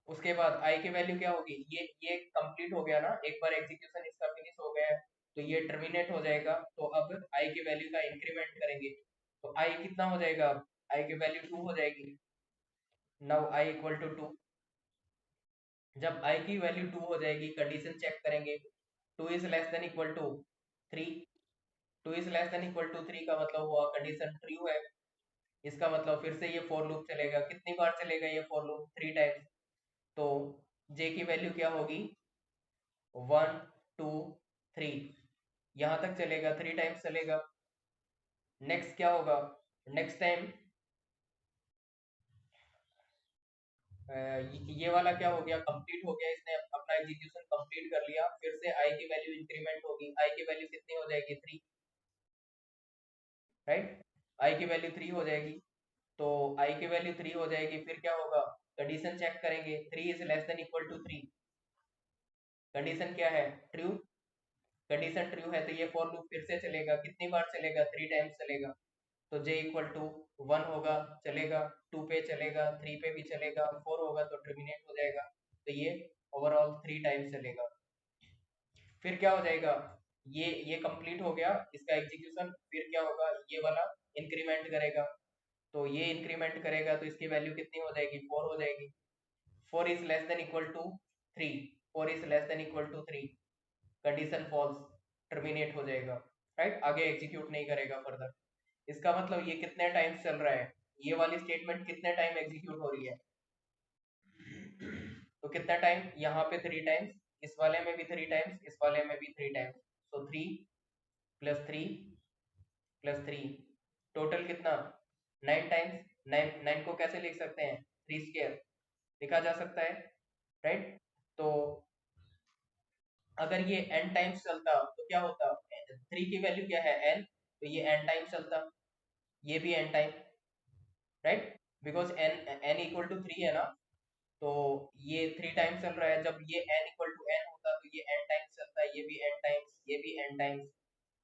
उसके बाद आई की वैल्यू क्या होगी, ये कंप्लीट हो गया ना, एक बार एग्जीक्यूशन इसका फिनिश हो गया है तो ये टर्मिनेट हो जाएगा। तो अब आई की वैल्यू का इंक्रीमेंट करेंगे, तो आई कितना हो जाएगा, अब आई की वैल्यू 2 हो जाएगी। नाउ आई इक्वल टू 2, जब आई की वैल्यू 2 हो जाएगी कंडीशन चेक करेंगे, 2 is less than equal to 3, 2 is less than equal to 3 का मतलब हुआ कंडीशन ट्रू है। इसका मतलब फिर से ये फॉर लूप चलेगा, कितनी बार चलेगा ये फॉर लूप, 3 टाइम्स। तो जे की वैल्यू क्या होगी, 1 2 3, यहां तक चलेगा, 3 टाइम्स चलेगा। नेक्स्ट क्या होगा, नेक्स्ट टाइम ये वाला क्या हो गया, कंप्लीट हो गया, इसने अपना एग्जीक्यूशन कंप्लीट कर लिया। फिर से आई की वैल्यू इंक्रीमेंट होगी, आई की वैल्यू कितनी हो जाएगी, 3, राइट। आई की वैल्यू 3 हो जाएगी। तो आई की वैल्यू 3 हो जाएगी, फिर क्या होगा, कंडीशन चेक करेंगे, 3 is less than equal to 3, condition क्या है, ट्रू, कंडीशन ट्रू है तो ये फॉर लूप फिर से चलेगा, कितनी बार चलेगा, 3 टाइम्स चलेगा। तो j इक्वल टू 1 होगा, चलेगा, 2 पे चलेगा, 3 पे भी चलेगा, 4 होगा तो टर्मिनेट हो जाएगा। तो ये ओवरऑल 3 टाइम्स चलेगा। फिर क्या हो जाएगा, ये कंप्लीट हो गया इसका एग्जीक्यूशन। फिर क्या होगा, ये वाला इंक्रीमेंट करेगा, तो ये इंक्रीमेंट करेगा तो इसकी वैल्यू कितनी हो जाएगी, 4 हो जाएगी। 4 is less than equal to 3, 4 is less than equal to 3, condition false, terminate हो जाएगा, राइट, आगे एग्जीक्यूट नहीं करेगा फर्दर। इसका मतलब ये कितने टाइम्स चल रहा है, ये वाली स्टेटमेंट कितने टाइम एग्जीक्यूट हो रही है, तो कितना टाइम, यहाँ पे 3 टाइम्स, इस वाले में भी 3 टाइम्स, इस वाले में भी 3 टाइम्स। तो 3 प्लस 3 प्लस 3, टोटल कितना, 9 टाइम्स। 9 को कैसे लिख सकते हैं, 3 स्क्वायर लिखा जा सकता है, राइट। तो अगर ये n टाइम्स चलता तो क्या होता, 3 की वैल्यू क्या है, n, तो ये n टाइम्स चलता, ये भी n time, right, because n equal to 3 है ना। तो ये 3 टाइम्स चल रहा है, जब ये n इक्वल टू n होता तो ये n टाइम्स चलता है, ये भी n टाइम्स, ये भी n times,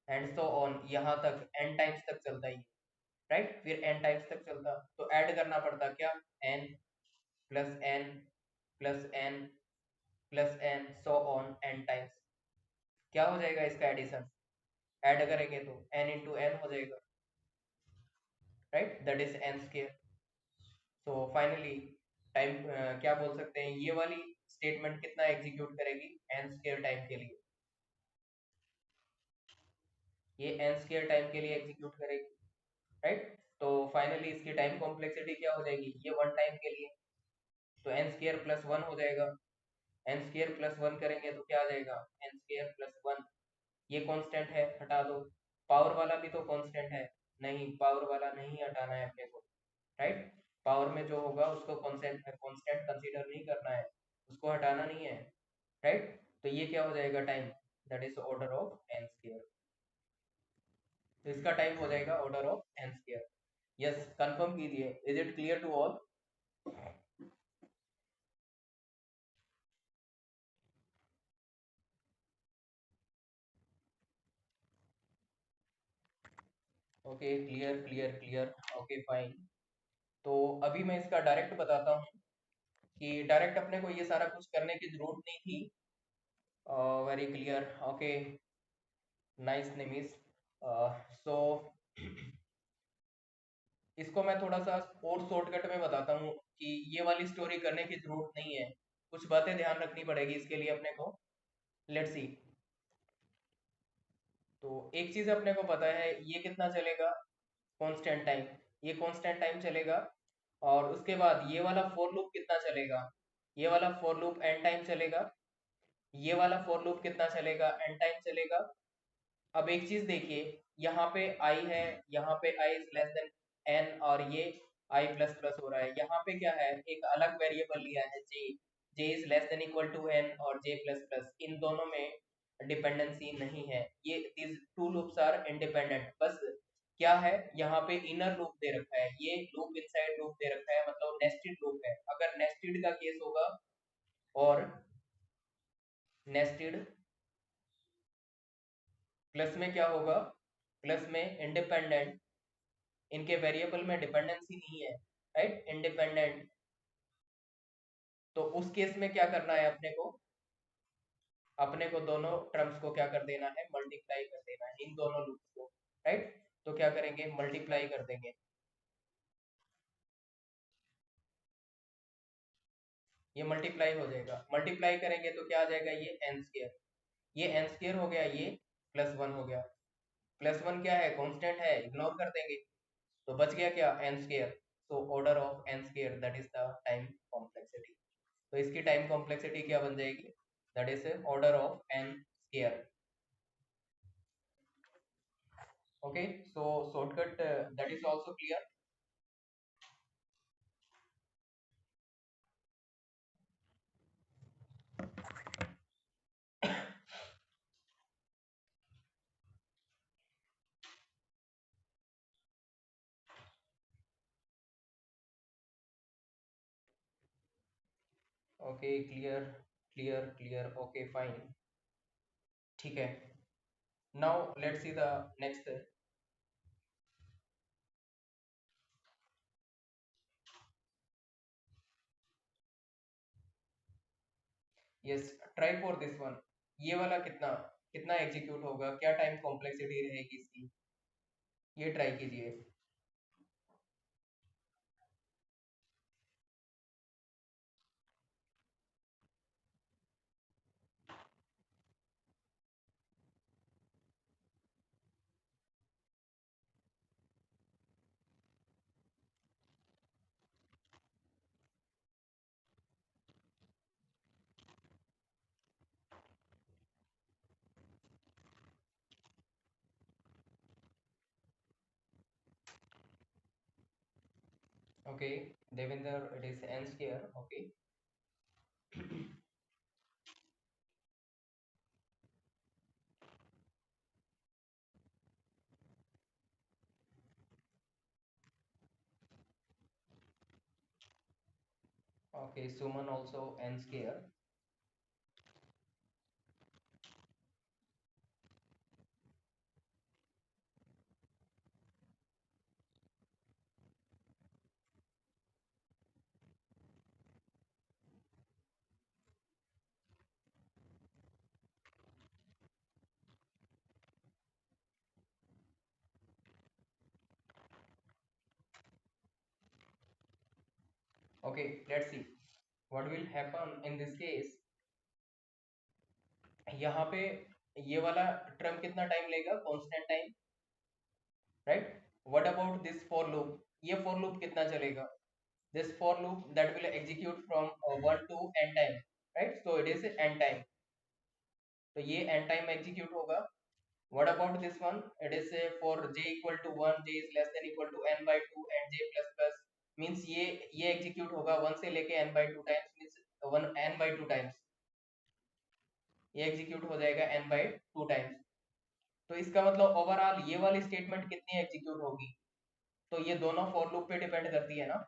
and so on, यहाँ तक n टाइम्स तक चलता है, राइट, फिर n टाइम्स तक चलता। तो ऐड करना पड़ता क्या, n plus n plus n plus n so on n times. क्या हो जाएगा इसका एडिशन, ऐड करेंगे तो n इंटू n हो जाएगा, right, that is n square. So finally time क्या बोल सकते हैं, ये वाली स्टेटमेंट कितना एग्जीक्यूट करेगी, n स्क्वायर टाइम के लिए, ये n स्क्वायर टाइम के लिए एग्जीक्यूट करेगी, राइट। तो फाइनली इसकी टाइम कॉम्प्लेक्सिटी क्या हो जाएगी, ये 1 टाइम के लिए, तो n स्क्वायर प्लस 1 हो जाएगा। n स्क्वायर प्लस 1 करेंगे तो क्या आ जाएगा, n स्क्वायर प्लस 1, ये कांस्टेंट है, हटा दो। पावर वाला भी तो कांस्टेंट है, नहीं, पावर वाला नहीं हटाना है अपने को, राइट। पावर में जो होगा उसको कांस्टेंट कांस्टेंट कंसीडर नहीं करना है, उसको हटाना नहीं है, राइट। तो ये क्या हो जाएगा time, that is order of n square, तो इसका टाइम हो जाएगा order of n square. Yes, confirm कीजिए, is it clear to all. Okay, clear clear clear, okay fine. तो अभी मैं इसका डायरेक्ट बताता हूँ कि डायरेक्ट अपने को ये सारा कुछ करने की जरूरत नहीं थी। Very clear. Okay, nice, Nimis. So इसको मैं थोड़ा सा और शॉर्टकट में बताता हूँ कि ये वाली स्टोरी करने की जरूरत नहीं है, कुछ बातें ध्यान रखनी पड़ेगी इसके लिए अपने को। Let's see. तो एक चीज अपने को पता है, ये कितना चलेगा, कांस्टेंट टाइम, ये कांस्टेंट टाइम चलेगा। और उसके बाद ये वाला फॉर लूप कितना चलेगा, ये वाला फॉर लूप एन टाइम चलेगा। ये वाला फॉर लूप कितना चलेगा, एन टाइम चलेगा। अब एक चीज देखिए, यहाँ पे आई है, यहाँ पे I is less then N, और ये आई प्लस प्लस हो रहा है। यहाँ पे क्या है, एक अलग वेरिएबल लिया है j, j is less than equal to n और जे प्लस प्लस, इन दोनों में डिपेंडेंसी नहीं है। ये these two loops are independent. बस क्या है, यहाँ पे इनर लूप दे रखा है, ये लूप इनसाइड लूप दे रखा है, मतलब नेस्टेड लूप है। अगर नेस्टेड का केस होगा, और नेस्टेड प्लस में क्या होगा, प्लस में इंडिपेंडेंट, इनके वेरिएबल में डिपेंडेंसी नहीं है, राइट, इंडिपेंडेंट। तो उस केस में क्या करना है अपने को, अपने को दोनों टर्म्स को क्या कर देना है, मल्टीप्लाई कर देना है, इन दोनों लूप्स को, राइट। तो क्या करेंगे, मल्टीप्लाई कर देंगे। ये मल्टीप्लाई हो जाएगा, मल्टीप्लाई करेंगे तो क्या आ जाएगा, ये एन स्क्र, ये एन स्क्र हो गया, ये प्लस वन हो गया। प्लस वन क्या है, कॉन्स्टेंट है, इग्नोर कर देंगे। तो बच गया क्या, एन स्क्र। तो order of n square, that is the time complexity. तो इसकी टाइम कॉम्प्लेक्सिटी क्या बन जाएगी, that is order of n square. Okay, so shortcut that is also clear. Okay, clear clear clear, okay fine, ठीक है। Now let's see the next. Yes, try for this one. ये वाला कितना कितना एग्जीक्यूट होगा, क्या टाइम कॉम्प्लेक्सिटी रहेगी इसकी, ये ट्राई कीजिए। Okay, Devendra, it is N square, okay. Okay, Suman also n square। Okay, let's see what will happen in this case। यहाँ पे ये वाला टर्म कितना टाइम लेगा, constant time, right. What about this for loop, ये फॉर लूप कितना चलेगा, this for loop that will execute from 1 to n time, right. So it is n time, तो ये n टाइम एग्जीक्यूट होगा। What about this one, it is for j equal to 1, j is less than equal to n by 2 and j plus plus, means ये एग्जीक्यूट होगा 1 से लेके n by 2 times, means 1 n by 2 times, ये एग्जीक्यूट हो जाएगा n by 2 टाइम्स। तो इसका मतलब ओवरऑल ये वाली स्टेटमेंट कितनी एग्जीक्यूट होगी, तो ये दोनों फॉर लूप पे डिपेंड करती है ना,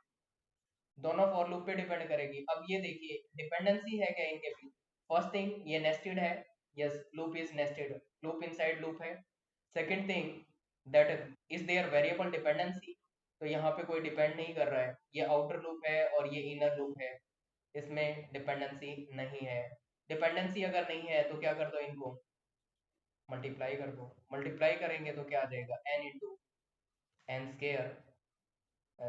दोनों फॉर लूप पे डिपेंड करेगी। अब ये देखिए डिपेंडेंसी है क्या इनके बीच। फर्स्ट थिंग, ये नेस्टेड है, yes, loop is nested, loop inside loop है। Second thing, that is there variable dependency, तो यहाँ पे कोई डिपेंड नहीं कर रहा है, ये आउटर लूप है और ये इनर लूप है, इसमें डिपेंडेंसी नहीं है। डिपेंडेंसी अगर नहीं है तो क्या कर दो, इनको मल्टीप्लाई कर दो। मल्टीप्लाई करेंगे तो क्या आ जाएगा, n into n square,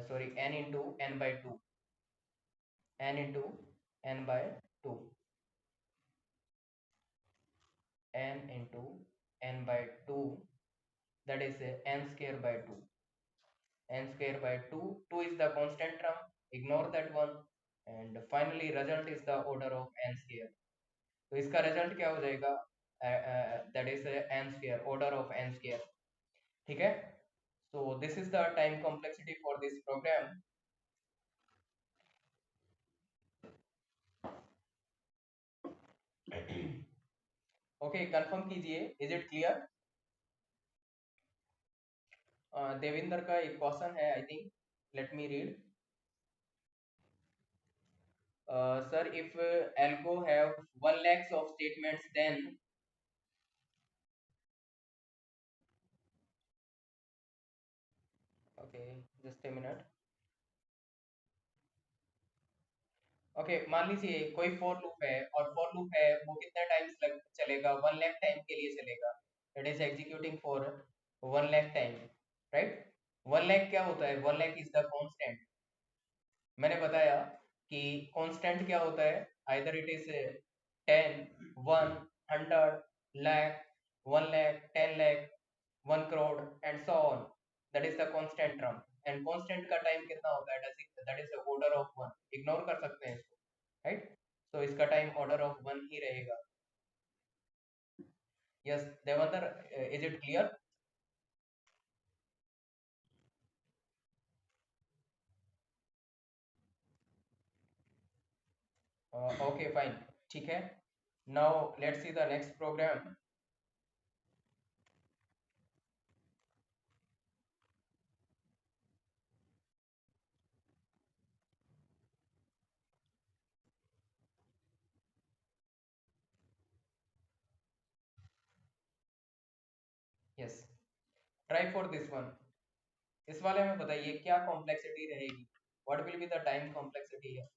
sorry n into n by two, n into n by two, n into n by two, that is n square by 2, n square by 2, 2 is the constant term, ignore that one, and finally result is the order of n square, तो इसका रिजल्ट क्या हो जाएगा, that is n square, order of n square, ठीक है। so this is the time complexity for this program। Okay confirm कीजिए, इज इट क्लियर। देविंदर का एक क्वेश्चन है, I think, let me read. Sir, if ALGO have 1 lakhs of statements, then okay, just a minute। Okay मान लीजिए कोई फॉर लूप है, और फॉर लूप है वो कितने टाइम्स लग चलेगा, 1 लाख टाइम के लिए चलेगा, it is executing for 1 lakh time, right. 1 lakh क्या होता है, 1 लाख इज द कांस्टेंट। मैंने बताया कि कांस्टेंट क्या होता है, either it is 10, 1, 100, lakh, 1 lakh, 10 lakh, 1 crore and so on, that is the constant term. And constant का टाइम कितना होता है, that is the order of 1, ignore कर सकते हैं इसको, राइट। तो इसका टाइम ऑर्डर ऑफ 1 ही रहेगा। Yes Devendra, is it clear. Okay fine, ठीक है। Now let's see the next program. Yes, try for this one. इस वाले में बताइए क्या कॉम्प्लेक्सिटी रहेगी, what will be the time complexity है।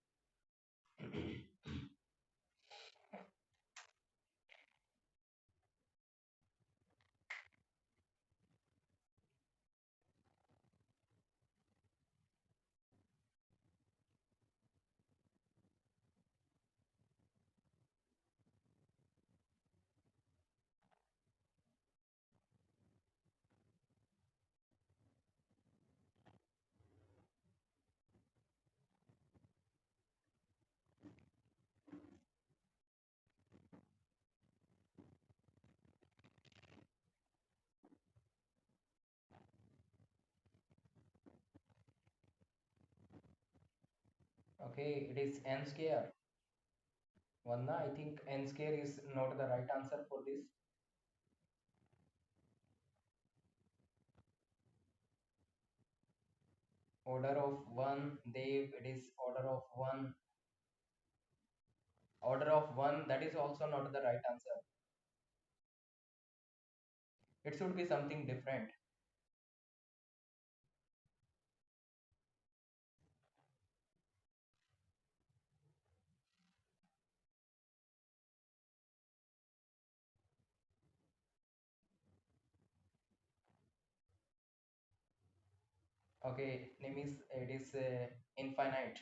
Okay, it is n square. Vanna, I think n square is not the right answer for this. Order of 1, Dev, it is order of 1. Order of 1, that is also not the right answer. It should be something different. Okay, name is, it is infinite.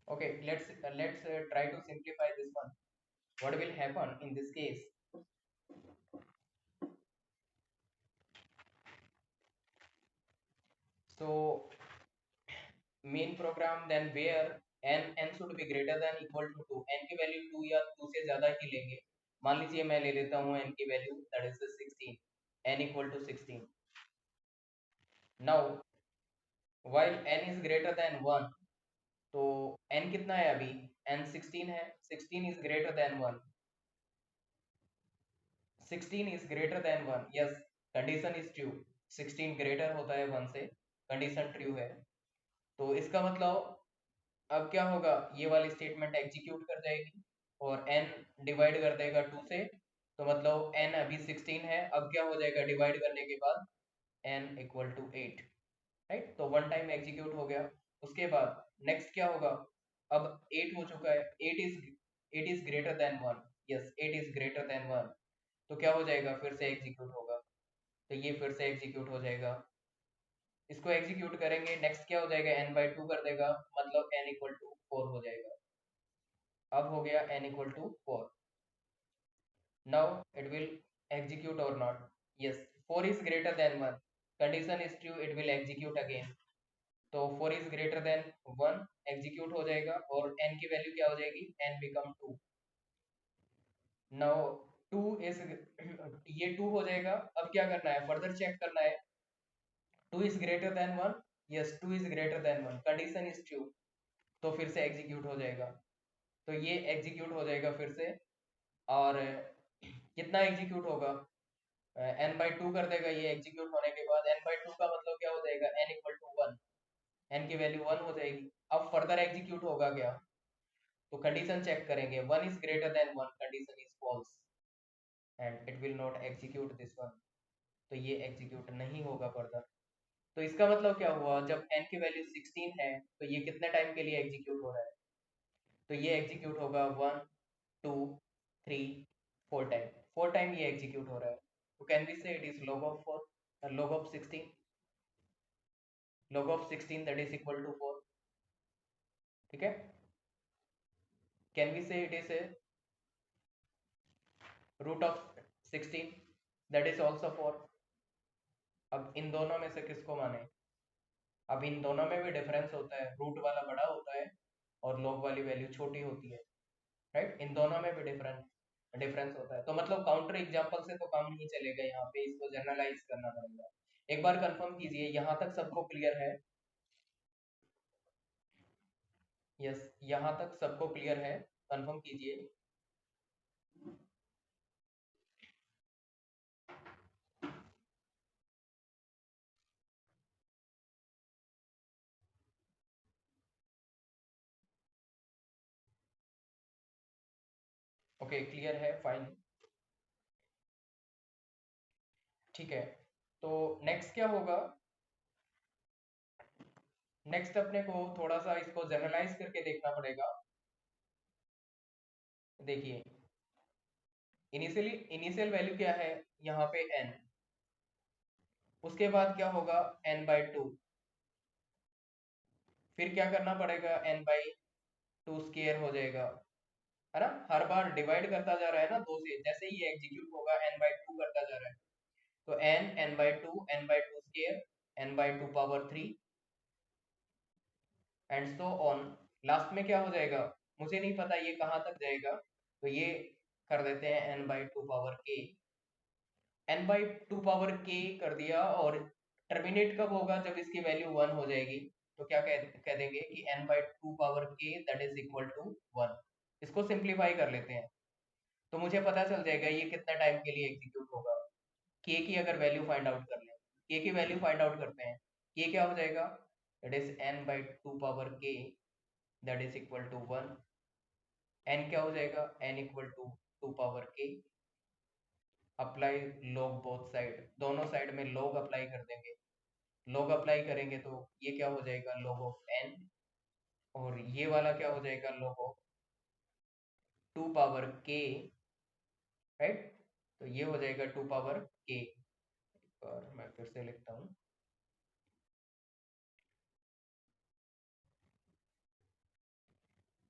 Okay, let's try to simplify this one. What will happen in this case? So main program then where n should be greater than equal to 2, n की वैल्यू 2 या 2 से ज्यादा ही लेंगे। मान लीजिए मैं ले लेता हूँ n की value that is 16, n equal to 16। Now while n is greater than 1, तो n कितना है अभी, n 16 है, 16 is greater than 1, 16 is greater than 1, yes, condition is true, 16 greater होता है 1 से, कंडीशन ट्रू है। तो इसका मतलब अब क्या होगा, ये वाली स्टेटमेंट एग्जीक्यूट कर जाएगी और n डिवाइड कर देगा 2 से, तो मतलब n अभी 16 है, अब क्या हो जाएगा डिवाइड करने के बाद n इक्वल टू 8, राइट। तो वन टाइम एग्जीक्यूट हो गया। उसके बाद नेक्स्ट क्या होगा, अब 8 हो चुका है, 8 is greater than 1, yes 8 is greater than 1, तो क्या हो जाएगा, फिर से एग्जीक्यूट होगा, तो ये फिर से एग्जीक्यूट हो जाएगा। इसको एग्जीक्यूट करेंगे, नेक्स्ट क्या हो जाएगा, n बाई 2 कर देगा, मतलब n इक्वल टू 4 हो जाएगा। अब हो गया n equal to 4। Now it will execute or not, yes 4 is greater than 1, condition is true, it will execute again. तो 4 इज ग्रेटर देन 1 एग्जीक्यूट हो जाएगा और n की वैल्यू क्या हो जाएगी, n बिकम 2। नाउ 2 इज ये 2 हो जाएगा। अब क्या करना है, फर्दर चेक करना है, 2 is greater than 1, yes 2 is greater than 1, condition is true, तो फिर से एग्जीक्यूट हो जाएगा। तो ये एग्जीक्यूट हो जाएगा फिर से, और कितना एग्जीक्यूट होगा, n बाई 2 कर देगा ये एग्जीक्यूट होने के बाद। n बाई 2 का मतलब क्या हो जाएगा, n इक्वल टू 1, n की वैल्यू 1 हो जाएगी। अब फर्दर एग्जीक्यूट होगा क्या, तो कंडीशन चेक करेंगे, 1 is greater than 1, condition is false and it will not execute this one, तो ये एग्जीक्यूट नहीं होगा फर्दर। तो इसका मतलब क्या हुआ, जब n की वैल्यू 16 है तो ये कितने टाइम के लिए एग्जीक्यूट हो रहा है, तो ये एग्जीक्यूट होगा 1 2 3 4 टाइम, 4 टाइम ये एग्जीक्यूट हो रहा है। तो can we say it is log of 4, log of 16, log of 16 that is equal to 4, ठीक है। Can we say it is a root of 16 that is also 4। अब इन दोनों में से किसको माने, अब इन दोनों में भी डिफरेंस होता है, रूट वाला बड़ा होता है और log वाली वैल्यू छोटी होती है, राइट। इन दोनों में भी डिफरेंस डिफरेंस होता है, तो मतलब काउंटर एग्जांपल से तो काम नहीं चलेगा, यहाँ पे इसको जनरलाइज करना पड़ेगा। एक बार कंफर्म कीजिए, यहाँ तक सबको क्लियर है, यस यहाँ तक सबको क्लियर है, कंफर्म कीजिए। ओके क्लियर है, फाइन, ठीक है। तो नेक्स्ट क्या होगा, नेक्स्ट अपने को थोड़ा सा इसको जनरलाइज करके देखना पड़ेगा। देखिए इनिशियल वैल्यू क्या है यहाँ पे n, उसके बाद क्या होगा n बाई 2, फिर क्या करना पड़ेगा, n बाई 2 स्केयर हो जाएगा, है ना। हर बार डिवाइड करता जा रहा है ना 2 से, जैसे ही ये एग्जीक्यूट होगा n बाई 2 करता जा रहा है, तो n by 2 n by 2 square n by 2 power 3 and so on. Last में क्या हो जाएगा, मुझे नहीं पता ये कहाँ तक जाएगा, तो ये कर देते हैं n by 2 power k, n by 2 power k कर दिया, और टर्मिनेट कब होगा, जब इसकी वैल्यू 1 हो जाएगी, तो क्या कह देंगे कि n by 2 power k that is equal to 1। इसको सिंप्लीफाई कर लेते हैं, तो मुझे पता चल जाएगा ये कितना टाइम के लिए एग्जीक्यूट होगा। k की अगर वैल्यू फाइंड आउट कर लें, k की वैल्यू फाइंड आउट करते हैं, k क्या हो जाएगा, it is n by 2 power k that is equal to 1, n क्या हो जाएगा, n equal to 2 power k, apply log both side, दोनों साइड में log अप्लाई कर देंगे, log अप्लाई करेंगे तो ये क्या हो जाएगा, log ऑफ n, और ये वाला क्या हो जाएगा, log of 2 power k, right. तो ये हो जाएगा 2 पावर k, और मैं फिर से लिखता हूँ,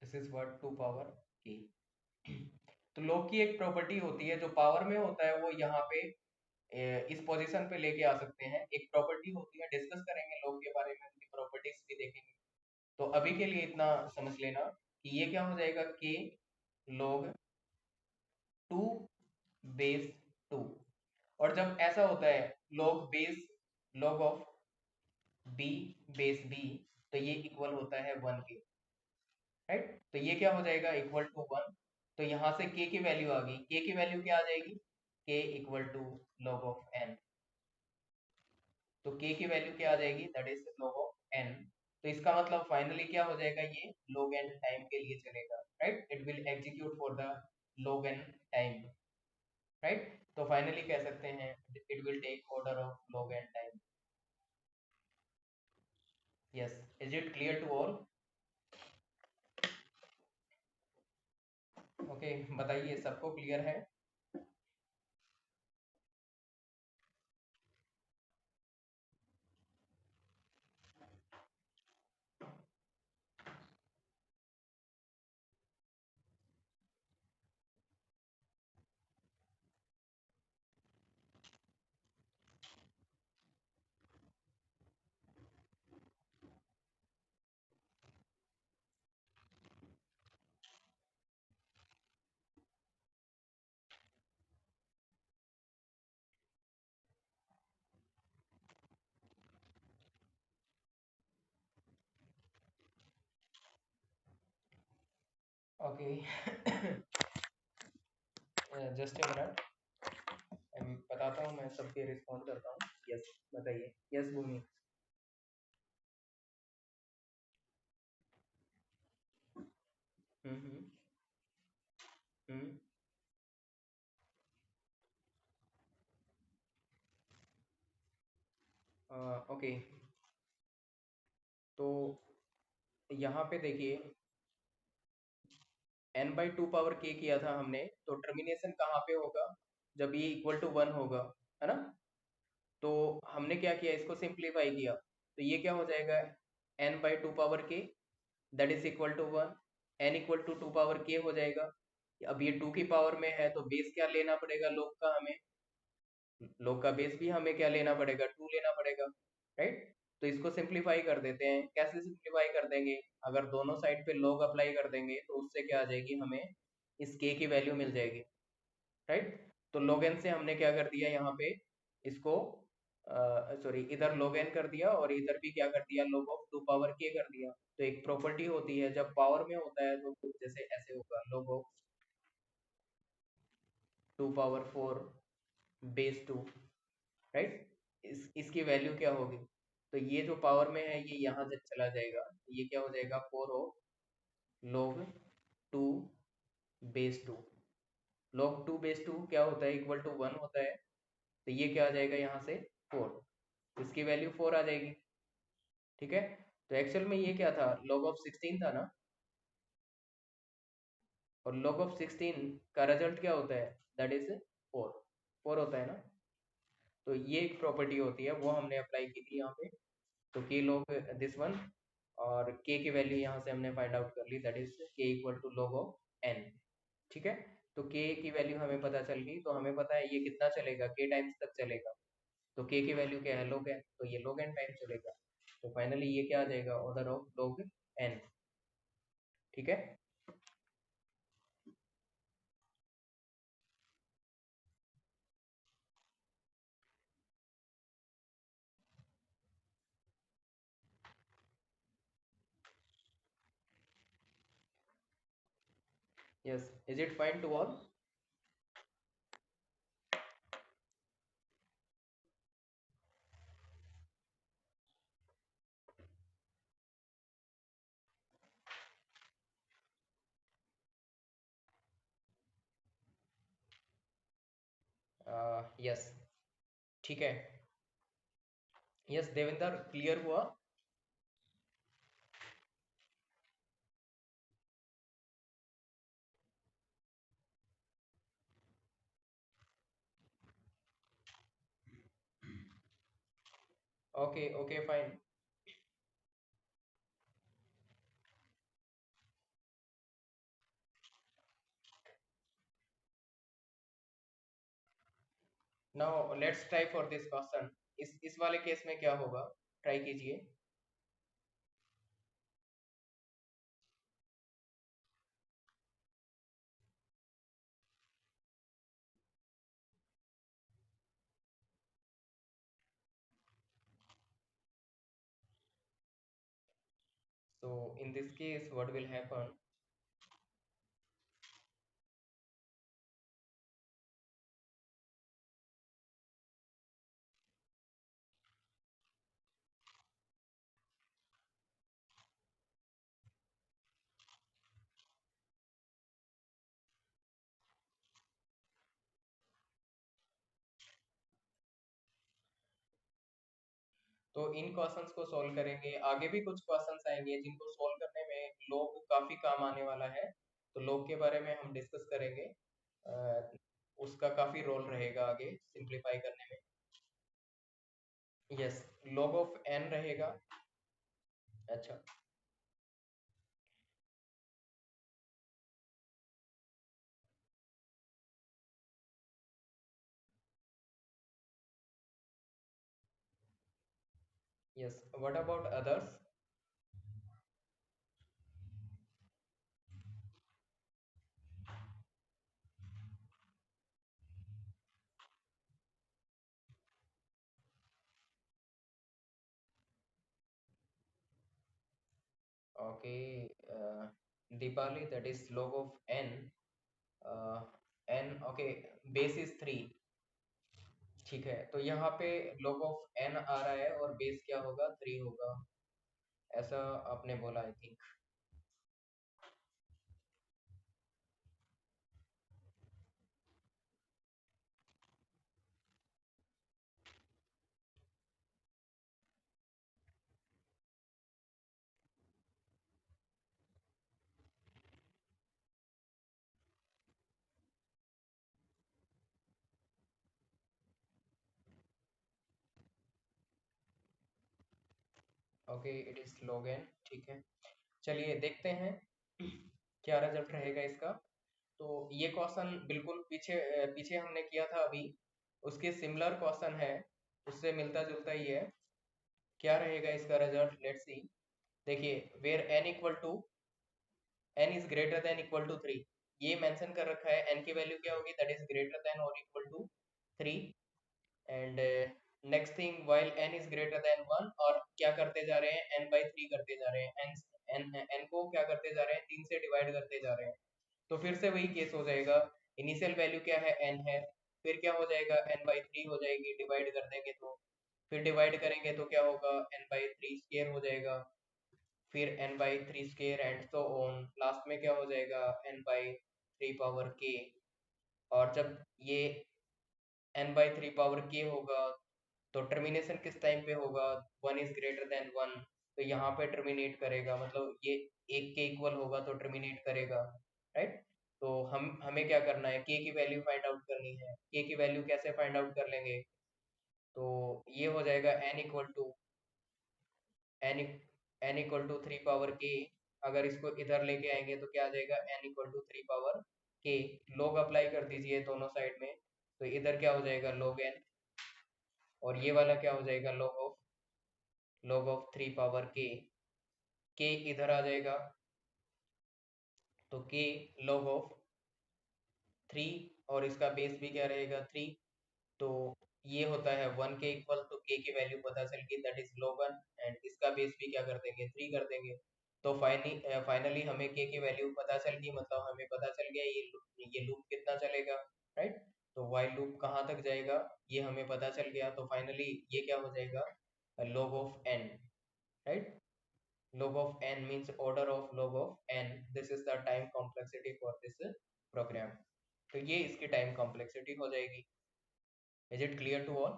this is what 2 power k। तो log की एक प्रॉपर्टी होती है, जो पावर में होता है वो यहाँ पे इस पोजीशन पे लेके आ सकते हैं, एक प्रॉपर्टी होती है, डिस्कस करेंगे log के बारे में, उनकी प्रॉपर्टीज भी देखेंगे। तो अभी के लिए इतना समझ लेना कि ये क्या हो जाएगा, k log 2 बेस 2, और जब ऐसा होता है log base log of b base b, तो ये इक्वल होता है 1 के, राइट। तो ये क्या हो जाएगा, इक्वल टू 1। तो यहाँ से k की वैल्यू आ गई, k की वैल्यू क्या आ जाएगी, k equal to log of n, तो k की वैल्यू क्या आ जाएगी, that is log of n। तो इसका मतलब फाइनली क्या हो जाएगा, ये log n टाइम के लिए चलेगा, right, it will execute for the log n time, right. तो फाइनली कह सकते हैं it will take order of log n time. Yes, is it clear to all? Okay, बताइए सबको क्लियर है? ओके, जस्ट ए मिनट, बताता हूँ, मैं सबके रिस्पॉन्ड करता हूँ। यस, बताइए। यस भूमि। हम्म। हम्म। ओके, तो यहाँ पे देखिए n by two power k किया था हमने, तो टर्मिनेशन कहाँ पे होगा, जब ये इक्वल टू 1 होगा, है ना। तो हमने क्या किया, इसको सिंप्लीफाई किया, तो ये क्या हो जाएगा, n by two power k that is equal to 1, n equal to two power k हो जाएगा। अब ये 2 की पावर में है, तो बेस क्या लेना पड़ेगा log का, हमें log का बेस भी हमें क्या लेना पड़ेगा, 2 लेना पड़ेगा, राइट। तो इसको सिंप्लीफाई कर देते हैं, कैसे सिंप्लीफाई कर देंगे, अगर दोनों साइड पे log अप्लाई कर देंगे तो उससे क्या आ जाएगी, हमें इस k की वैल्यू मिल जाएगी, राइट। तो log n से हमने क्या कर दिया यहाँ पे, इसको सॉरी, इधर log n कर दिया और इधर भी क्या कर दिया, log of two power k कर दिया। तो एक प्रॉपर्टी होती है, जब पावर में होता है तो जैसे ऐसे होगा, log of two power four base two, right. इसकी वैल्यू क्या होगी, तो ये जो पावर में है ये यहाँ से चला जाएगा, ये क्या हो जाएगा, four of log two base two. log two base two क्या होता है, इक्वल टू 1 होता है, तो ये क्या आ जाएगा यहाँ से 4, इसकी वैल्यू 4 आ जाएगी, ठीक है। तो एक्चुअल में ये क्या था, log ऑफ 16 था ना, और log ऑफ 16 का रिजल्ट क्या होता है, दैट इज 4, 4 होता है ना। तो ये एक प्रॉपर्टी होती है, वो हमने अप्लाई की थी यहाँ पे। तो k log दिस वन, और k की वैल्यू यहाँ से हमने फाइंड आउट कर ली, that is k equal to log of n, ठीक है। तो k की वैल्यू हमें पता चल गई, तो हमें पता है ये कितना चलेगा, k टाइम्स तक चलेगा। तो k की वैल्यू क्या है, log n, तो ये log n टाइम चलेगा। तो फाइनली ये क्या आ जाएगा, ऑर्डर ऑफ log n, ठीक है। Yes, is it fine to all? Yes, ठीक है। यस देवेंद्र, क्लियर हुआ? Okay, okay, fine. Now let's try for this question. इस वाले केस में क्या होगा, ट्राई कीजिए। So in this case what will happen, तो इन क्वेश्चंस को सॉल्व करेंगे। आगे भी कुछ क्वेश्चंस आएंगे जिनको सॉल्व करने में log काफी काम आने वाला है, तो log के बारे में हम डिस्कस करेंगे। उसका काफी रोल रहेगा आगे सिंप्लीफाई करने में। यस, log ऑफ n रहेगा। अच्छा, yes, what about others? Okay, Dipali, that is log of n. uh, n, okay, base is 3। ठीक है, तो यहाँ पे log ऑफ n आ रहा है और बेस क्या होगा, 3 होगा, ऐसा आपने बोला I think. Okay, it is log n। ठीक है, चलिए देखते हैं क्या रिजल्ट रहेगा इसका। तो ये क्वेश्चन बिल्कुल पीछे पीछे हमने किया था अभी, उसके सिमिलर क्वेश्चन है, उससे मिलता जुलता ही है। क्या रहेगा इसका रिजल्ट, लेट्स सी। देखिए, where n equal to n is greater than equal to 3, ये मेंशन कर रखा है, n की वैल्यू क्या होगी, दैट इज ग्रेटर देन और equal to 3। And next thing, while n is greater than 1, और क्या करते जा रहे हैं, n बाई 3 करते जा रहे हैं, n को क्या करते जा रहे हैं, 3 से डिवाइड करते जा रहे हैं। तो फिर से वही केस हो जाएगा, इनिशियल वैल्यू क्या है, n है, फिर क्या हो जाएगा, n बाई 3 हो जाएगी, डिवाइड कर देंगे तो, फिर डिवाइड करेंगे तो क्या होगा, n बाई 3 स्क्वायर हो जाएगा, फिर n by 3 square and so on, last में क्या हो जाएगा, n बाई 3 पावर k। और जब ये n बाई 3 पावर k होगा, तो टर्मिनेशन किस टाइम पे होगा, 1 इज ग्रेटर देन 1, तो यहाँ पे टर्मिनेट करेगा, मतलब ये एक के इक्वल होगा तो टर्मिनेट करेगा, राइट। तो हमें क्या करना है, k की वैल्यू फाइंड आउट करनी है। k की वैल्यू कैसे फाइंड आउट कर लेंगे, तो ये हो जाएगा n n equal to 3 power k। अगर इसको इधर लेके आएंगे तो क्या आ जाएगा, n equal to 3 power k। log apply कर दीजिए दोनों साइड में, तो इधर क्या हो जाएगा, log n, और ये वाला क्या हो जाएगा, log ऑफ 3 पावर k इधर आ जाएगा, तो k log ऑफ 3, और इसका बेस भी क्या रहेगा, 3। तो ये होता है 1 के इक्वल, तो k की वैल्यू पता चल गई, दैट इज log 1, एंड इसका बेस भी क्या कर देंगे, 3 कर देंगे। तो फाइनली हमें k की वैल्यू पता चल गई, मतलब हमें पता चल गया ये लूप कितना चलेगा, राइट। तो while लूप कहाँ तक जाएगा, ये हमें पता चल गया, तो फाइनली ये क्या हो जाएगा, log of n, right. log of n means order of log of n, this is the time complexity for this program। तो ये इसकी टाइम कॉम्प्लेक्सिटी हो जाएगी। Is it clear to all?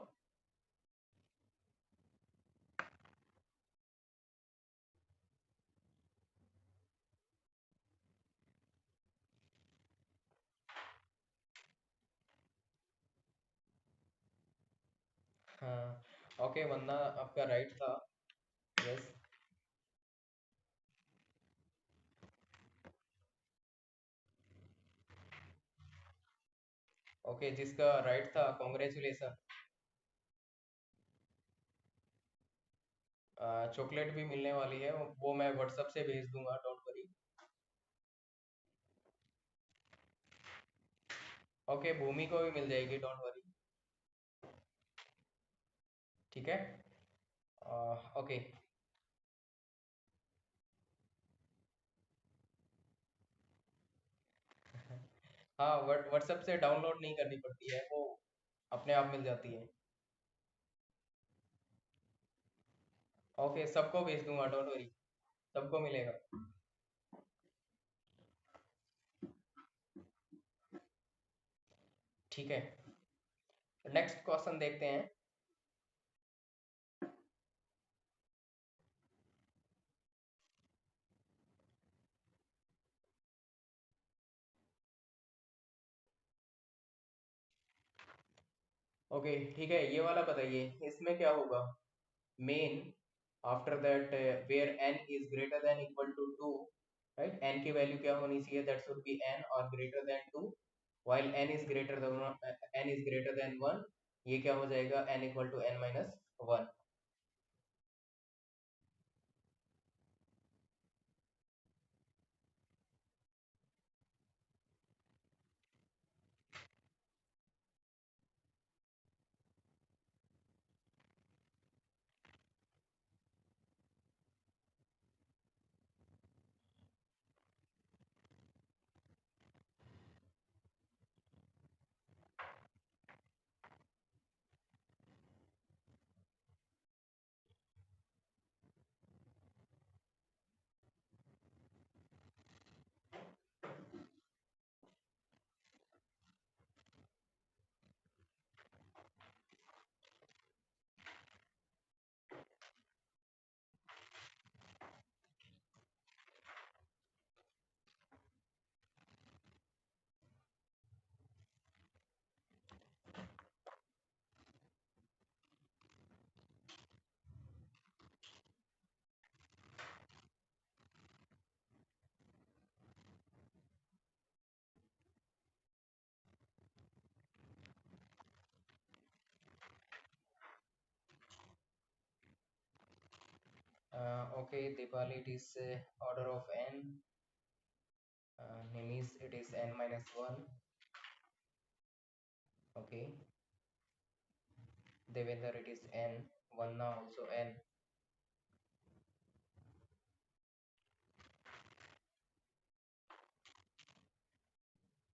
हाँ, ओके, वंदना आपका राइट था। यस, ओके, जिसका राइट था कॉन्ग्रेचुलेसन। चॉकलेट भी मिलने वाली है, वो मैं व्हाट्सएप से भेज दूंगा, डोंट वरी। ओके, भूमि को भी मिल जाएगी, डोंट वरी। ठीक है, ओके। हाँ, व्हाट्सएप से डाउनलोड नहीं करनी पड़ती है, वो अपने आप मिल जाती है। ओके, सबको भेज दूंगा, डोंट वरी, सबको मिलेगा। ठीक है, नेक्स्ट क्वेश्चन देखते हैं। ओके ठीक है, ये वाला बताइए, इसमें क्या होगा? Main after that where n is greater than equal to 2, right, n की वैल्यू क्या होनी चाहिए? दैट शुड बी n और greater than 2, while n is greater than 1, ये क्या हो जाएगा? n equal to n minus 1। Okay, Dipali, it is order of n. Nimis, it is n minus 1. Okay. Devendra, it is n. Vanna also n.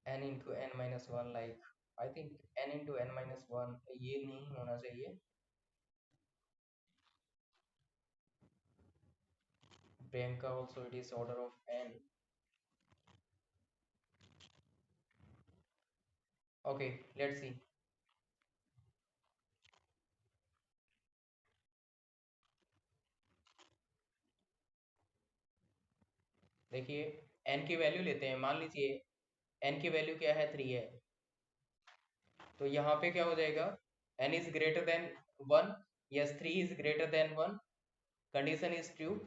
N into n minus 1, like I think n into n minus 1 ये नहीं होना चाहिए। Priyanka also, it is order of n. Okay, let's see. देखिए, n की वैल्यू लेते हैं, मान लीजिए n की वैल्यू क्या है? 3 है। तो यहाँ पे क्या हो जाएगा? n is greater than 1, yes 3 is greater than 1, condition is true.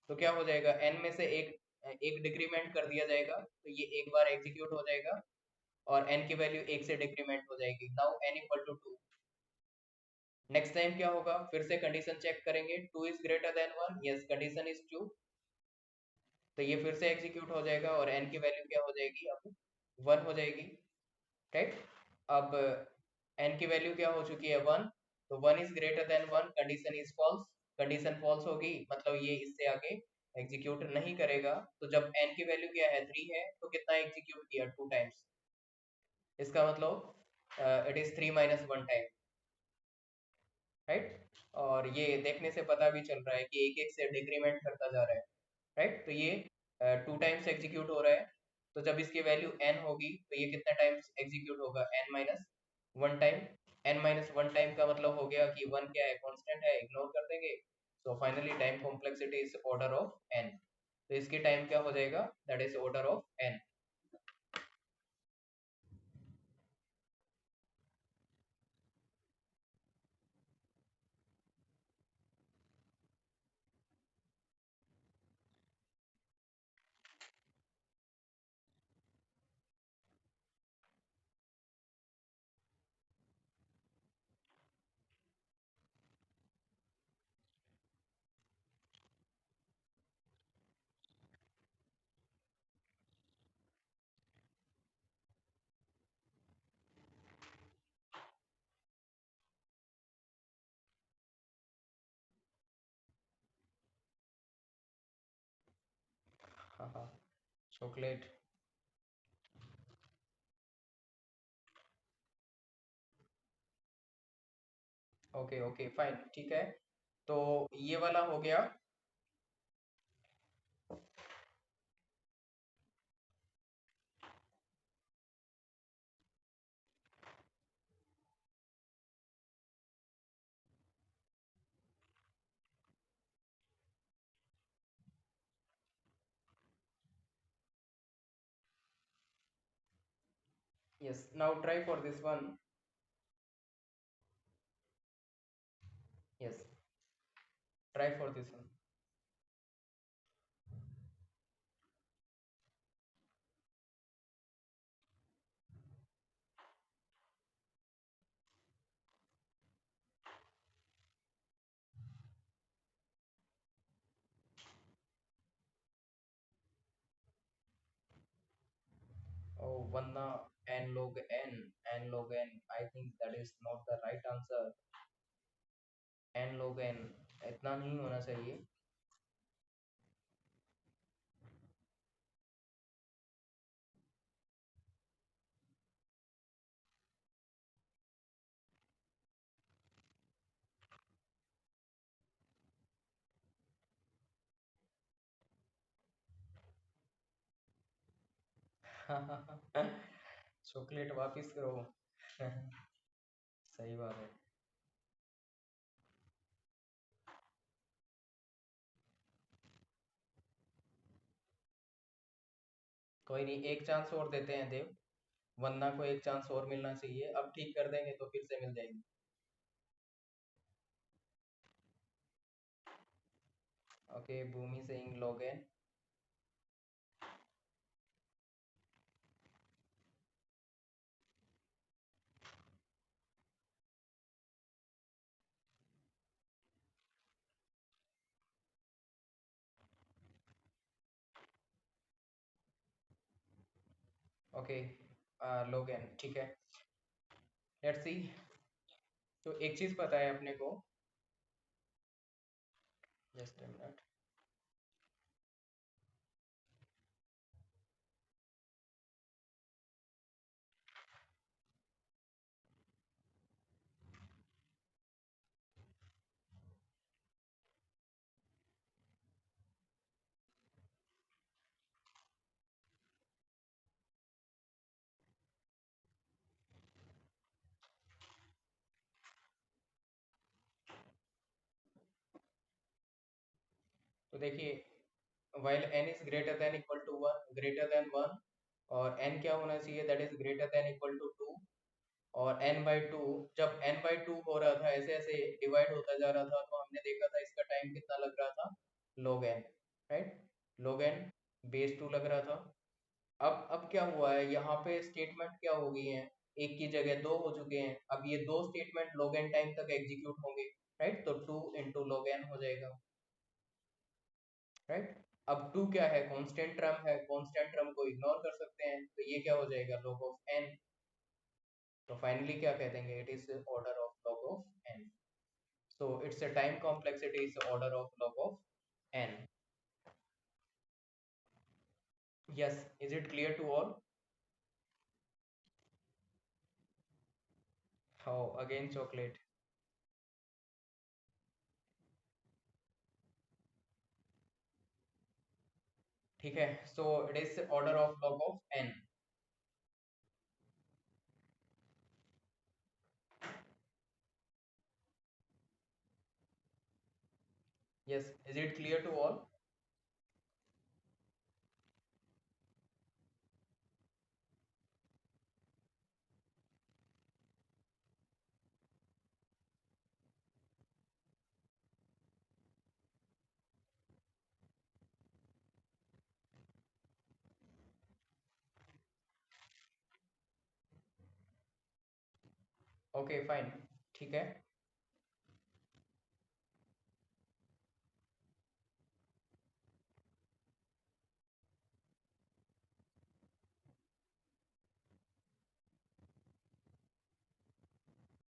तो क्या हो जाएगा? n में से एक एक डिक्रीमेंट कर दिया जाएगा, तो ये एक बार एग्जीक्यूट हो जाएगा और n की वैल्यू एक से डिक्रीमेंट हो जाएगी। Now n equal to 2। Next time क्या होगा? फिर से कंडीशन चेक करेंगे, 2 is greater than 1, yes condition is true, तो ये फिर से एग्जीक्यूट हो जाएगा और n की वैल्यू क्या हो जाएगी? अब 1 हो जाएगी, राइट। अब n की वैल्यू क्या हो चुकी है? 1, तो 1 is greater than 1, condition is false, condition false होगी, मतलब ये इससे आगे एग्जीक्यूट नहीं करेगा। तो जब n की वैल्यू क्या है? 3 है, तो कितना एग्जीक्यूट किया? 2 टाइम्स। इसका मतलब it is 3 minus 1 time, right. और ये देखने से पता भी चल रहा है कि एक एक से डिक्रीमेंट करता जा रहा है, राइट। तो ये 2 टाइम्स एग्जीक्यूट हो रहा है। तो जब इसकी वैल्यू n होगी, तो ये कितना टाइम्स एग्जीक्यूट होगा? n minus 1 time. n minus 1 time का मतलब हो गया कि 1 क्या है? कांस्टेंट है, इग्नोर कर देंगे। So finally time complexity is order of n। तो इसकी टाइम क्या हो जाएगा? That is order of n। हाँ हाँ, चॉकलेट। ओके ओके फाइन, ठीक है। तो ये वाला हो गया। Yes, now try for this one. Yes, try for this one. Oh, Vanna n log n log n. I think that is not the right answer. n log n इतना नहीं होना चाहिए. चॉकलेट वापिस करो. सही बात है. कोई नहीं, एक चांस और देते हैं देव. वंदना को एक चांस और मिलना चाहिए. अब ठीक कर देंगे तो फिर से मिल जाएगी. ओके, Bhumi saying log in. Okay, log in ठीक है. Let's see. तो एक चीज पता है अपने को. Just a minute. तो देखिए, while n is greater than equal to 1, greater than 1, और n क्या होना चाहिए, that is greater than equal to 2. और n by 2, जब n by 2 हो रहा था, ऐसे ऐसे डिवाइड होता जा रहा था, तो हमने देखा था इसका टाइम कितना लग रहा था, log n, right. log n base 2 लग रहा था. अब क्या हुआ है यहाँ पे, स्टेटमेंट क्या हो गई है, एक की जगह दो हो चुके हैं. अब ये दो स्टेटमेंट log n टाइम तक एग्जीक्यूट होंगे, राइट. तो 2 इंटू log n हो जाएगा, राइट. अब 2 क्या है, कांस्टेंट टर्म है, कांस्टेंट टर्म को इग्नोर कर सकते हैं, तो ये क्या हो जाएगा, log ऑफ n. तो फाइनली क्या कह देंगे, it is order of log of n. So it's a time complexity is order of log of n. Yes, is it clear to all? How again chocolate. ठीक है, so it is order of log of n. Yes, is it clear to all? Okay, fine. ठीक है.